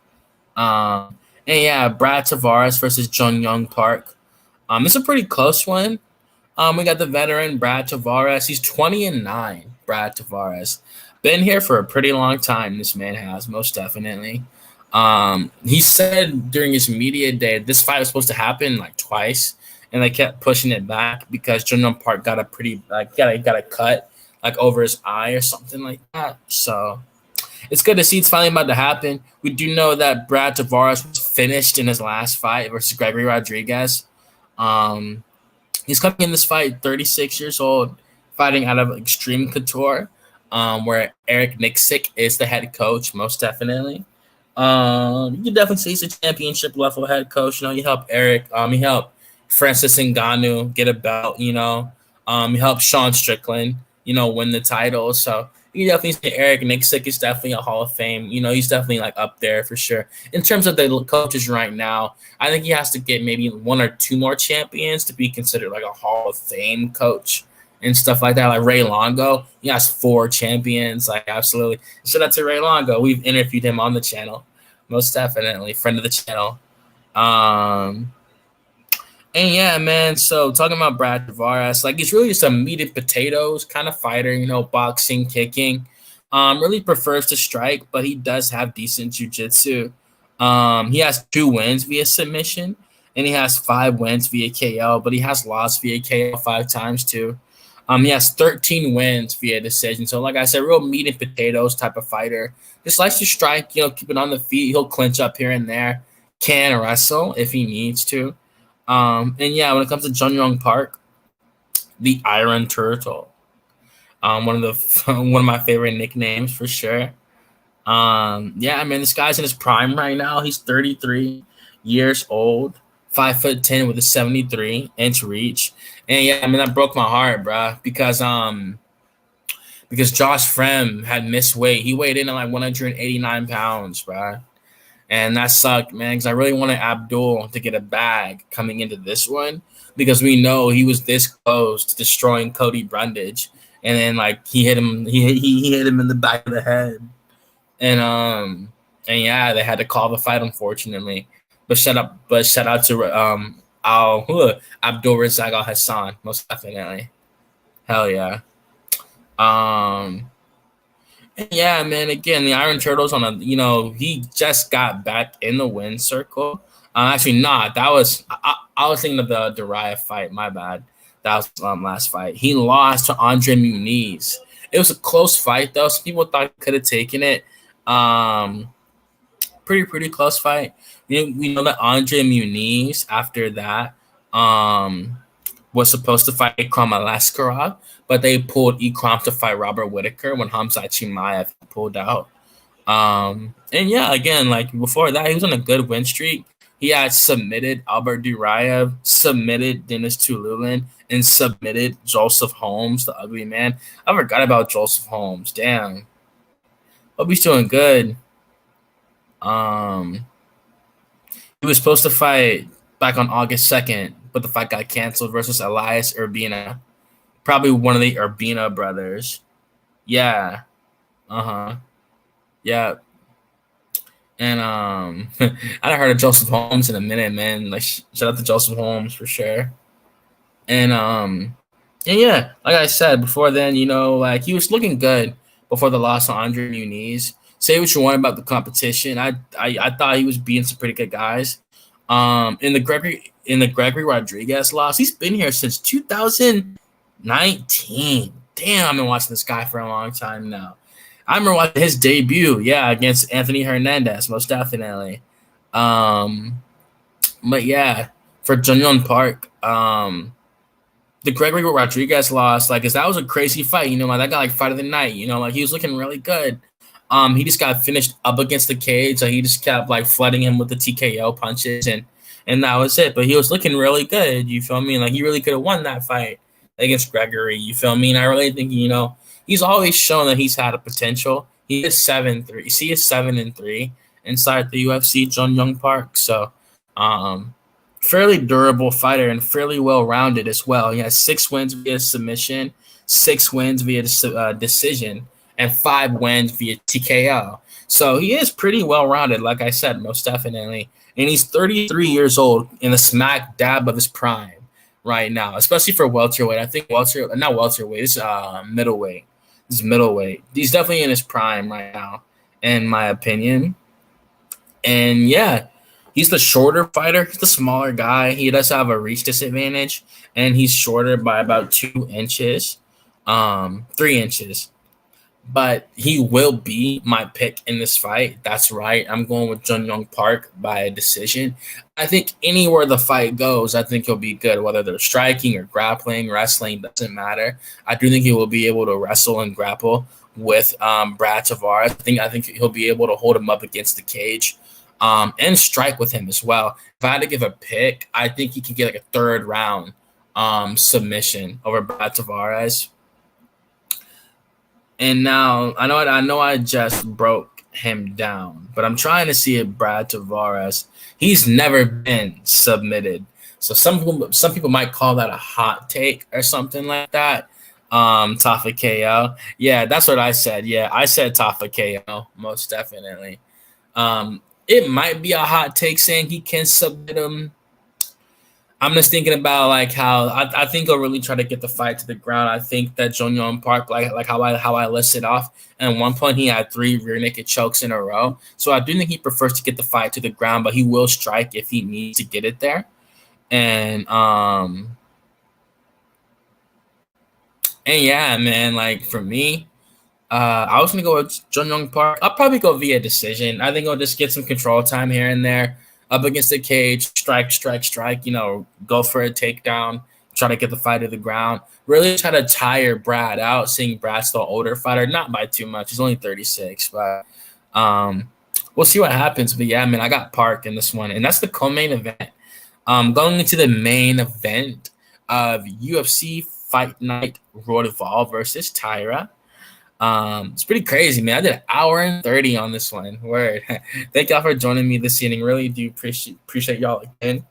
And yeah, Brad Tavares versus Jung Young Park. It's a pretty close one. We got the veteran Brad Tavares. He's 20-9. Brad Tavares. Been here for a pretty long time, this man has, most definitely. He said during his media day this fight was supposed to happen like twice, and they kept pushing it back because Jun Park got a pretty got a cut like over his eye or something like that. So it's good to see it's finally about to happen. We do know that Brad Tavares was finished in his last fight versus Gregory Rodriguez. He's coming in this fight 36 years old, fighting out of Extreme Couture. Where Eric Nixick is the head coach, most definitely. You can definitely say he's a championship level head coach. He helped Eric. He helped Francis Ngannou get a belt. He helped Sean Strickland, win the title. So you can definitely say Eric Nixick is definitely a Hall of Fame. He's definitely like up there for sure. In terms of the coaches right now, I think he has to get maybe 1 or 2 more champions to be considered like a Hall of Fame coach. And stuff like that, like Ray Longo. He has 4 champions, like absolutely. Shout out to Ray Longo. We've interviewed him on the channel, most definitely, friend of the channel. And yeah, man. So talking about Brad Tavares, like he's really just a meat and potatoes kind of fighter. Boxing, kicking. Really prefers to strike, but he does have decent jujitsu. He has 2 wins via submission, and he has 5 wins via KO. But he has lost via KO 5 times too. He has 13 wins via decision. So, like I said, real meat and potatoes type of fighter. Just likes to strike. Keep it on the feet. He'll clinch up here and there. Can wrestle if he needs to. And yeah, when it comes to Jun Young Park, the Iron Turtle, one of the one of my favorite nicknames for sure. Yeah, I mean this guy's in his prime right now. He's 33 years old, 5'10" with a 73-inch reach, and yeah, I mean that broke my heart, bro, because Josh Frem had missed weight. He weighed in at like 189 pounds, bro. And that sucked, man, because I really wanted Abdul to get a bag coming into this one because we know he was this close to destroying Cody Brundage. And then like he hit him, he hit him in the back of the head. And yeah, they had to call the fight unfortunately. Shout out to Abdul Razak Al Hassan, most definitely. Hell yeah. Um Yeah, man. Again, the Iron Turtles he just got back in the win circle. Actually, not. I was thinking of the Dariah fight. My bad. That was last fight. He lost to Andre Muniz. It was a close fight though. Some people thought he could have taken it. Pretty close fight. We know that Andre Muniz after that was supposed to fight Ikram Alaskarov, but they pulled Ikram to fight Robert Whitaker when Hamza Chimaev pulled out. And yeah, again, like before that, he was on a good win streak. He had submitted Albert Duraev, submitted Dennis Tululin, and submitted Joseph Holmes, the ugly man. I forgot about Joseph Holmes. Damn. Hope he's doing good. Um, he was supposed to fight back on August 2nd, but the fight got canceled versus Elias Urbina. Probably one of the Urbina brothers. Yeah. Uh-huh. Yeah. And I haven't heard of Joseph Holmes in a minute, man. Like shout out to Joseph Holmes for sure. And yeah, like I said before then, like he was looking good before the loss on Andre Muniz. Say what you want about the competition. I thought he was beating some pretty good guys. In the Gregory Rodriguez loss, he's been here since 2019. Damn, I've been watching this guy for a long time now. I remember watching his debut, yeah, against Anthony Hernandez, most definitely. But yeah, for Junyon Park, the Gregory Rodriguez loss, like, that was a crazy fight. Like that got like fight of the night. Like he was looking really good. He just got finished up against the cage, so he just kept like flooding him with the TKO punches, and that was it. But he was looking really good. You feel me? Like he really could have won that fight against Gregory. You feel me? And I really think he's always shown that he's had a potential. He is 7-3. He is 7-3 inside the UFC Jun Young Park. So, fairly durable fighter and fairly well rounded as well. He has 6 wins via submission, 6 wins via decision, and 5 wins via TKO. So he is pretty well rounded, like I said, most definitely. And he's 33 years old in the smack dab of his prime right now, especially for welterweight. I think not welterweight, it's middleweight. This is middleweight. He's definitely in his prime right now, in my opinion. And yeah, he's the shorter fighter. He's the smaller guy. He does have a reach disadvantage, and he's shorter by about 2 inches, 3 inches. But he will be my pick in this fight. That's right. I'm going with Jun Young Park by a decision. I think anywhere the fight goes, I think he'll be good. Whether they're striking or grappling, wrestling, doesn't matter. I do think he will be able to wrestle and grapple with Brad Tavares. I think he'll be able to hold him up against the cage and strike with him as well. If I had to give a pick, I think he can get like a 3rd round submission over Brad Tavares. And now I know I just broke him down, but I'm trying to see if Brad Tavares, he's never been submitted. So some people might call that a hot take or something like that. Tafa KO. Yeah, that's what I said. Yeah, I said Tafa KO, most definitely. It might be a hot take saying he can submit him. I'm just thinking about like how I think he'll really try to get the fight to the ground. I think that Jong Yong Park, like how I listed off, and at one point he had 3 rear naked chokes in a row. So I do think he prefers to get the fight to the ground, but he will strike if he needs to get it there. And yeah, man, like for me, I was gonna go with Jun Young Park. I'll probably go via decision. I think I'll just get some control time here and there, up against the cage, strike, strike, strike. Go for a takedown, try to get the fight to the ground. Really try to tire Brad out. Seeing Brad's still older fighter, not by too much. He's only 36, but we'll see what happens. But yeah, man, I got Park in this one, and that's the co-main event. Going into the main event of UFC Fight Night, Royval versus Taira. It's pretty crazy, man. I did an hour and 30 on this one. Word. Thank y'all for joining me this evening. Really do appreciate y'all again.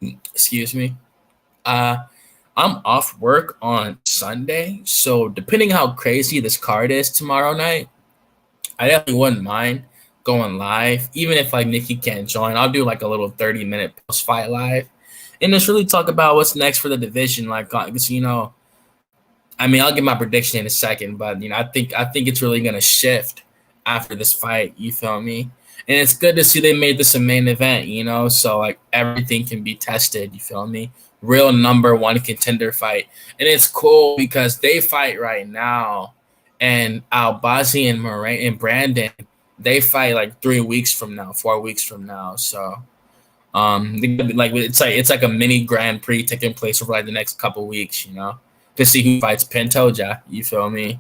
Excuse me. I'm off work on Sunday, so depending how crazy this card is tomorrow night, I definitely wouldn't mind going live. Even if like Nikki can't join, I'll do like a little 30-minute post-fight live and just really talk about what's next for the division. Like, because I mean, I'll give my prediction in a second, but I think it's really gonna shift after this fight. You feel me? And it's good to see they made this a main event. So like everything can be tested. You feel me? Real number 1 contender fight, and it's cool because they fight right now, and Albazi and Brandon, they fight like 3 weeks from now, 4 weeks from now. So like it's like a mini Grand Prix taking place over like the next couple weeks. To see who fights Pantoja, you feel me?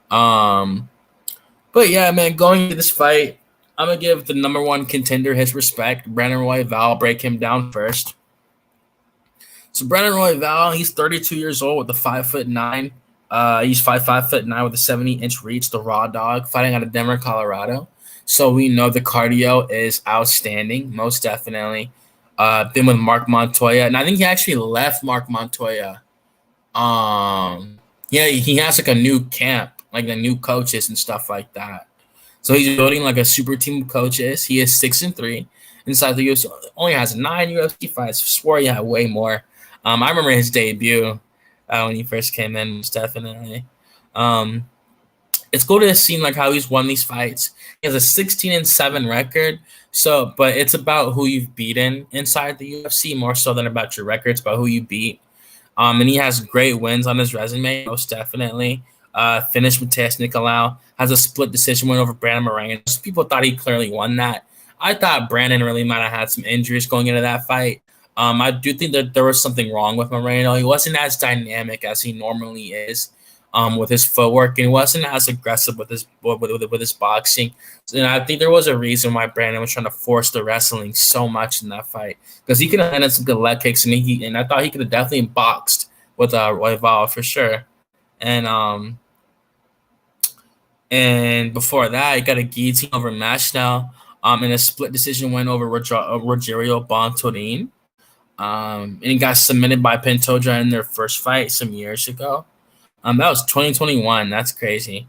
But yeah, man, going into this fight, I'm gonna give the number 1 contender his respect. Brandon Royval, break him down first. So Brandon Royval, he's 32 years old with a 5'9". He's 5'9" with a 70-inch reach, the raw dog, fighting out of Denver, Colorado. So we know the cardio is outstanding, most definitely. Been with Mark Montoya, and I think he actually left Mark Montoya. Yeah, he has like a new camp, like the new coaches and stuff like that. So he's building like a super team of coaches. He is 6-3 inside the UFC. Only has 9 UFC fights. Swore he had way more. I remember his debut when he first came in, most definitely. It's cool to see like how he's won these fights. He has a 16-7 record. So, but it's about who you've beaten inside the UFC more so than about your records, about who you beat. And he has great wins on his resume, most definitely. Finished with Tess Nicolau, has a split decision win over Brandon Moreno. Some people thought he clearly won that. I thought Brandon really might have had some injuries going into that fight. I do think that there was something wrong with Moreno. He wasn't as dynamic as he normally is with his footwork, and he wasn't as aggressive with his boxing. And I think there was a reason why Brandon was trying to force the wrestling so much in that fight, because he could have landed some good leg kicks, and I thought he could have definitely boxed with Royval for sure. And before that, he got a guillotine over Mashnell, and a split decision win over Rogerio Bontorin. And he got submitted by Pantoja in their first fight some years ago. That was 2021. That's crazy.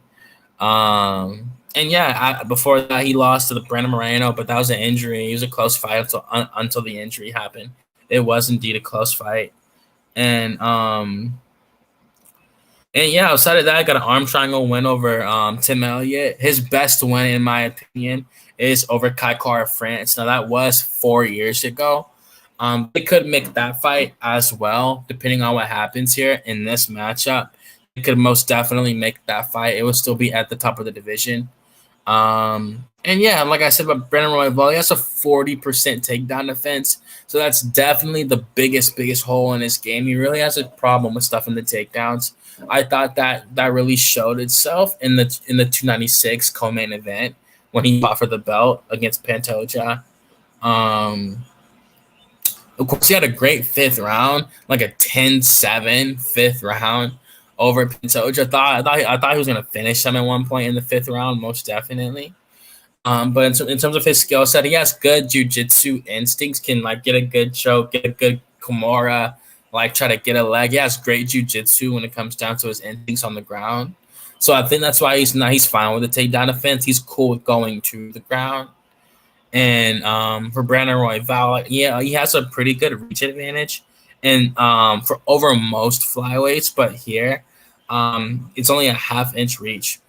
And yeah, before that, he lost to the Brandon Moreno, but that was an injury. It was a close fight until the injury happened. It was indeed a close fight. And yeah, outside of that, I got an arm triangle win over Tim Elliott. His best win, in my opinion, is over Kai Kara France. Now, that was 4 years ago. They could make that fight as well, depending on what happens here in this matchup. They could most definitely make that fight. It would still be at the top of the division. And yeah, like I said about Brandon Royval, he has a 40% takedown defense. So that's definitely the biggest hole in his game. He really has a problem with stuff in the takedowns. I thought that really showed itself in the 296 co-main event when he fought for the belt against Pantoja. Of course, he had a great 5th round, like a 10-7 5th round over Pantoja. I thought he was going to finish him at one point in the 5th round, most definitely. But in terms of his skill set, he has good jiu-jitsu instincts, can like get a good choke, get a good Kimura, like try to get a leg. He has great jiu-jitsu when it comes down to his instincts on the ground. So I think that's why he's fine with the takedown defense. He's cool with going to the ground. And for Brandon Royval, yeah, he has a pretty good reach advantage. and for over most flyweights, but here it's only a half-inch reach.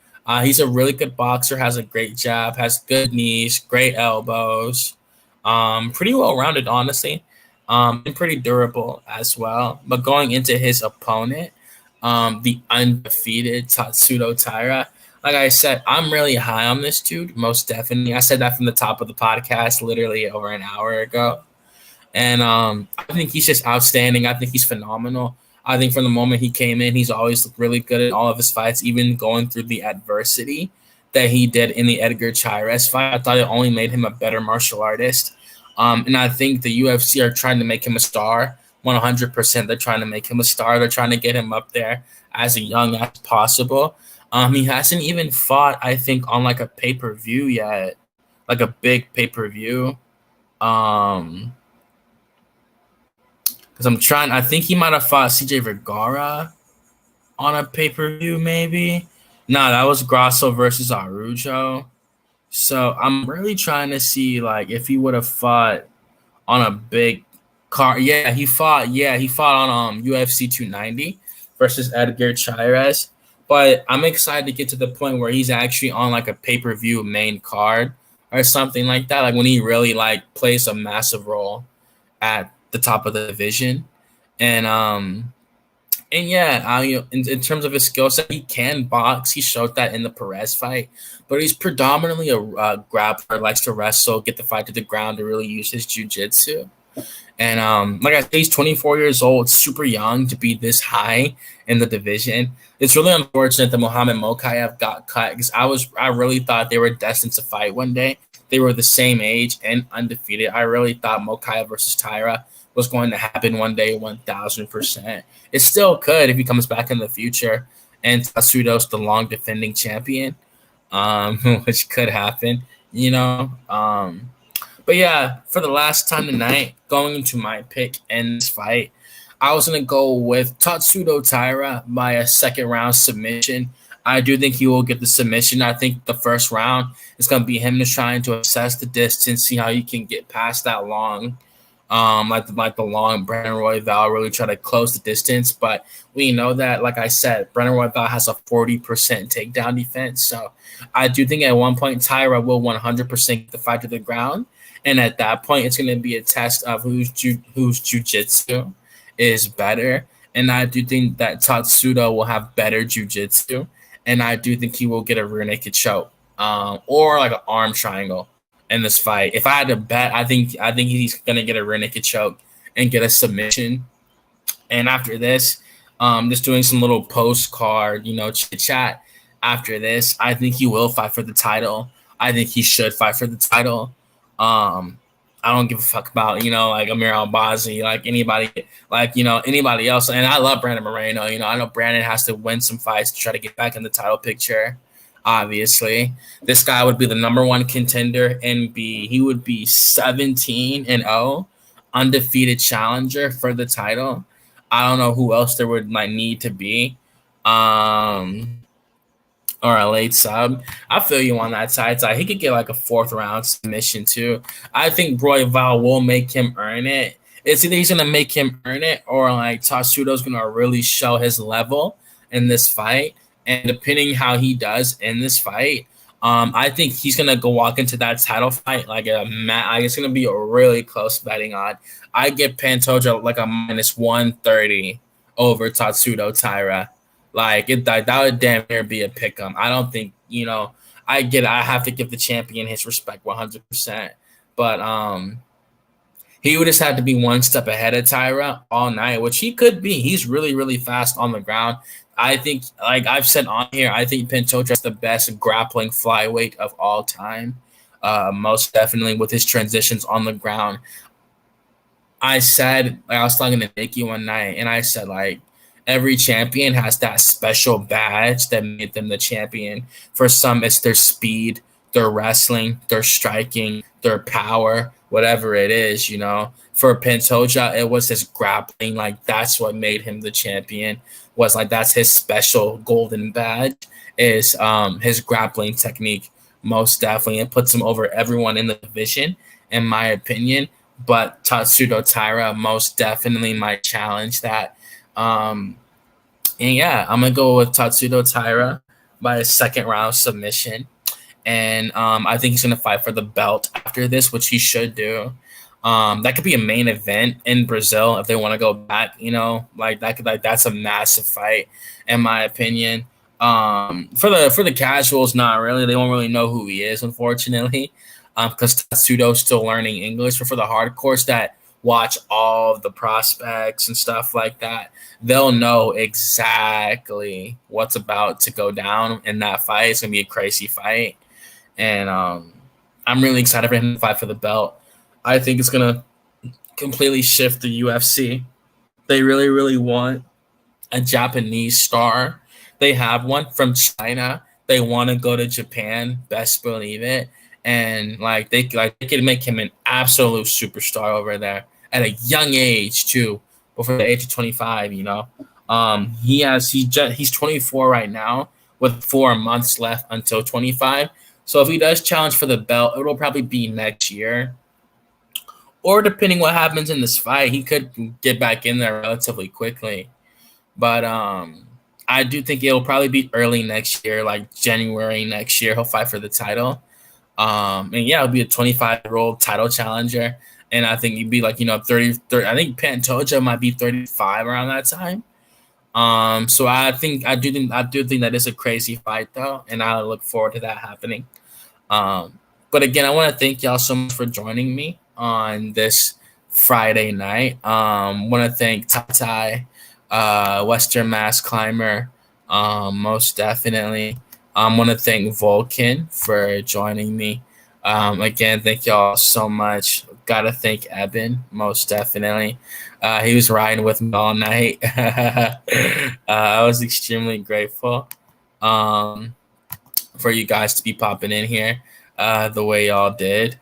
He's a really good boxer, has a great jab, has good knees, great elbows, pretty well-rounded, honestly, and pretty durable as well. But going into his opponent, the undefeated Tatsudo Taira, like I said, I'm really high on this dude, most definitely. I said that from the top of the podcast literally over an hour ago. And I think he's just outstanding. I think he's phenomenal. I think from the moment he came in, he's always looked really good in all of his fights, even going through the adversity that he did in the Edgar Chairez fight. I thought it only made him a better martial artist. And I think the UFC are trying to make him a star. 100%. They're trying to make him a star. They're trying to get him up there as young as possible. He hasn't even fought, I think, on like a pay-per-view yet, like a big pay-per-view. Because I think he might have fought CJ Vergara on a pay-per-view, maybe. No, that was Grasso versus Arujo. So I'm really trying to see like if he would have fought on a big card. Yeah, he fought on UFC 290 versus Edgar Chairez. But I'm excited to get to the point where he's actually on like a pay-per-view main card or something like that. Like when he really like plays a massive role at the top of the division. And yeah, in terms of his skill set, he can box. He showed that in the Perez fight, but he's predominantly a grappler, likes to wrestle, get the fight to the ground, to really use his jiu-jitsu. And like I said, he's 24 years old, super young to be this high in the division. It's really unfortunate that Muhammad Mokaev got cut because I really thought they were destined to fight one day. They were the same age and undefeated. I really thought Mokaev versus Taira was going to happen one day, 1,000%. It still could if he comes back in the future and Tatsudo's the long defending champion, which could happen, you know. But yeah, for the last time tonight, going into my pick in this fight, I was going to go with Tatsudo Taira by a second round submission. I do think he will get the submission. I think the first round is going to be him just trying to assess the distance, see how he can get past that long. Like the long Brennan Royval really try to close the distance. But we know that, like I said, Brennan Royval has a 40% takedown defense. So I do think at one point Taira will 100% get the fight to the ground. And at that point, it's going to be a test of whose jiu-jitsu is better. And I do think that Tatsudo will have better jiu-jitsu. And I do think he will get a rear naked choke or like an arm triangle in this fight. If I had to bet, I think he's going to get a rear naked choke and get a submission. And after this, just doing some little postcard, chit-chat. After this, I think he will fight for the title. I think he should fight for the title. I don't give a fuck about, like Amir Albazi, like anybody, anybody else. And I love Brandon Moreno. I know Brandon has to win some fights to try to get back in the title picture. Obviously, this guy would be the number one contender and he would be 17-0, undefeated challenger for the title. I don't know who else there would need to be. Or a late sub. I feel you on that side. He could get like a fourth round submission too. I think Royval will make him earn it. It's either he's gonna make him earn it or like Tatsudo's gonna really show his level in this fight. And depending how he does in this fight, I think he's gonna go walk into that title fight like it's gonna be a really close betting odd. I get Pantoja like a -130 over Tatsudo Taira. Like that would damn near be a pick 'em. I don't think I have to give the champion his respect 100%. But he would just have to be one step ahead of Taira all night, which he could be. He's really, really fast on the ground. I think, like I've said on here, I think Pantoja is the best grappling flyweight of all time. Most definitely with his transitions on the ground. I was talking to Nikki one night, and I said, like, every champion has that special badge that made them the champion. For some, it's their speed, their wrestling, their striking, their power, whatever it is, For Pantoja, it was his grappling. Like, that's what made him the champion. Was like, that's his special golden badge is his grappling technique, most definitely. It puts him over everyone in the division, in my opinion. but Tatsudo Taira most definitely might challenge that. And yeah, I'm gonna go with Tatsudo Taira by a second round submission. And I think he's gonna fight for the belt after this, which he should do. That could be a main event in Brazil if they want to go back. Like that could that's a massive fight, in my opinion. For the casuals, not really. They won't really know who he is, unfortunately, because Tatsudo's still learning English. But for the hardcores that watch all of the prospects and stuff like that, they'll know exactly what's about to go down in that fight. It's gonna be a crazy fight, and I'm really excited for him to fight for the belt. I think it's gonna completely shift the UFC. They really, really want a Japanese star. They have one from China. They want to go to Japan. Best believe it. And they can make him an absolute superstar over there at a young age too, before the age of 25. He's 24 right now with 4 months left until 25. So if he does challenge for the belt, it'll probably be next year. Or depending what happens in this fight, he could get back in there relatively quickly. But I do think it'll probably be early next year, like January next year. He'll fight for the title. And yeah, it'll be a 25-year-old title challenger. And I think he'd be 30. I think Pantoja might be 35 around that time. So I do think that is a crazy fight though, and I look forward to that happening. But again, I want to thank y'all so much for joining me on this Friday night. Want to thank Tai, Western Mass Climber, most definitely. Want to thank Vulcan for joining me. Again, thank y'all so much. Gotta thank Eben, most definitely. He was riding with me all night. I was extremely grateful for you guys to be popping in here the way y'all did.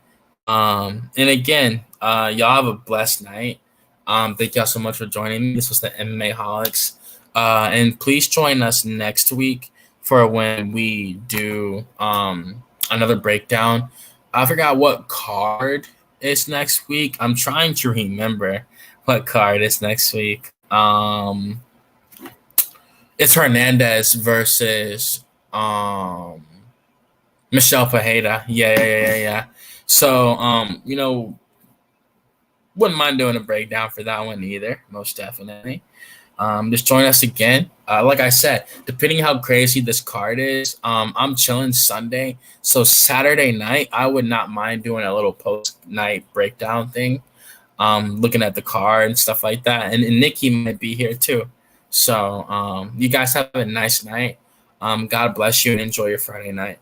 And again, y'all have a blessed night. Thank y'all so much for joining me. This was the MMAHOLICS. And please join us next week for when we do another breakdown. I forgot what card is next week. I'm trying to remember what card is next week. It's Hernandez versus Michelle Pajeda. Yeah. So, wouldn't mind doing a breakdown for that one either, most definitely. Just join us again. Like I said, depending how crazy this card is, I'm chilling Sunday. So Saturday night, I would not mind doing a little post-night breakdown thing, looking at the card and stuff like that. And Nikki might be here too. So you guys have a nice night. God bless you and enjoy your Friday night.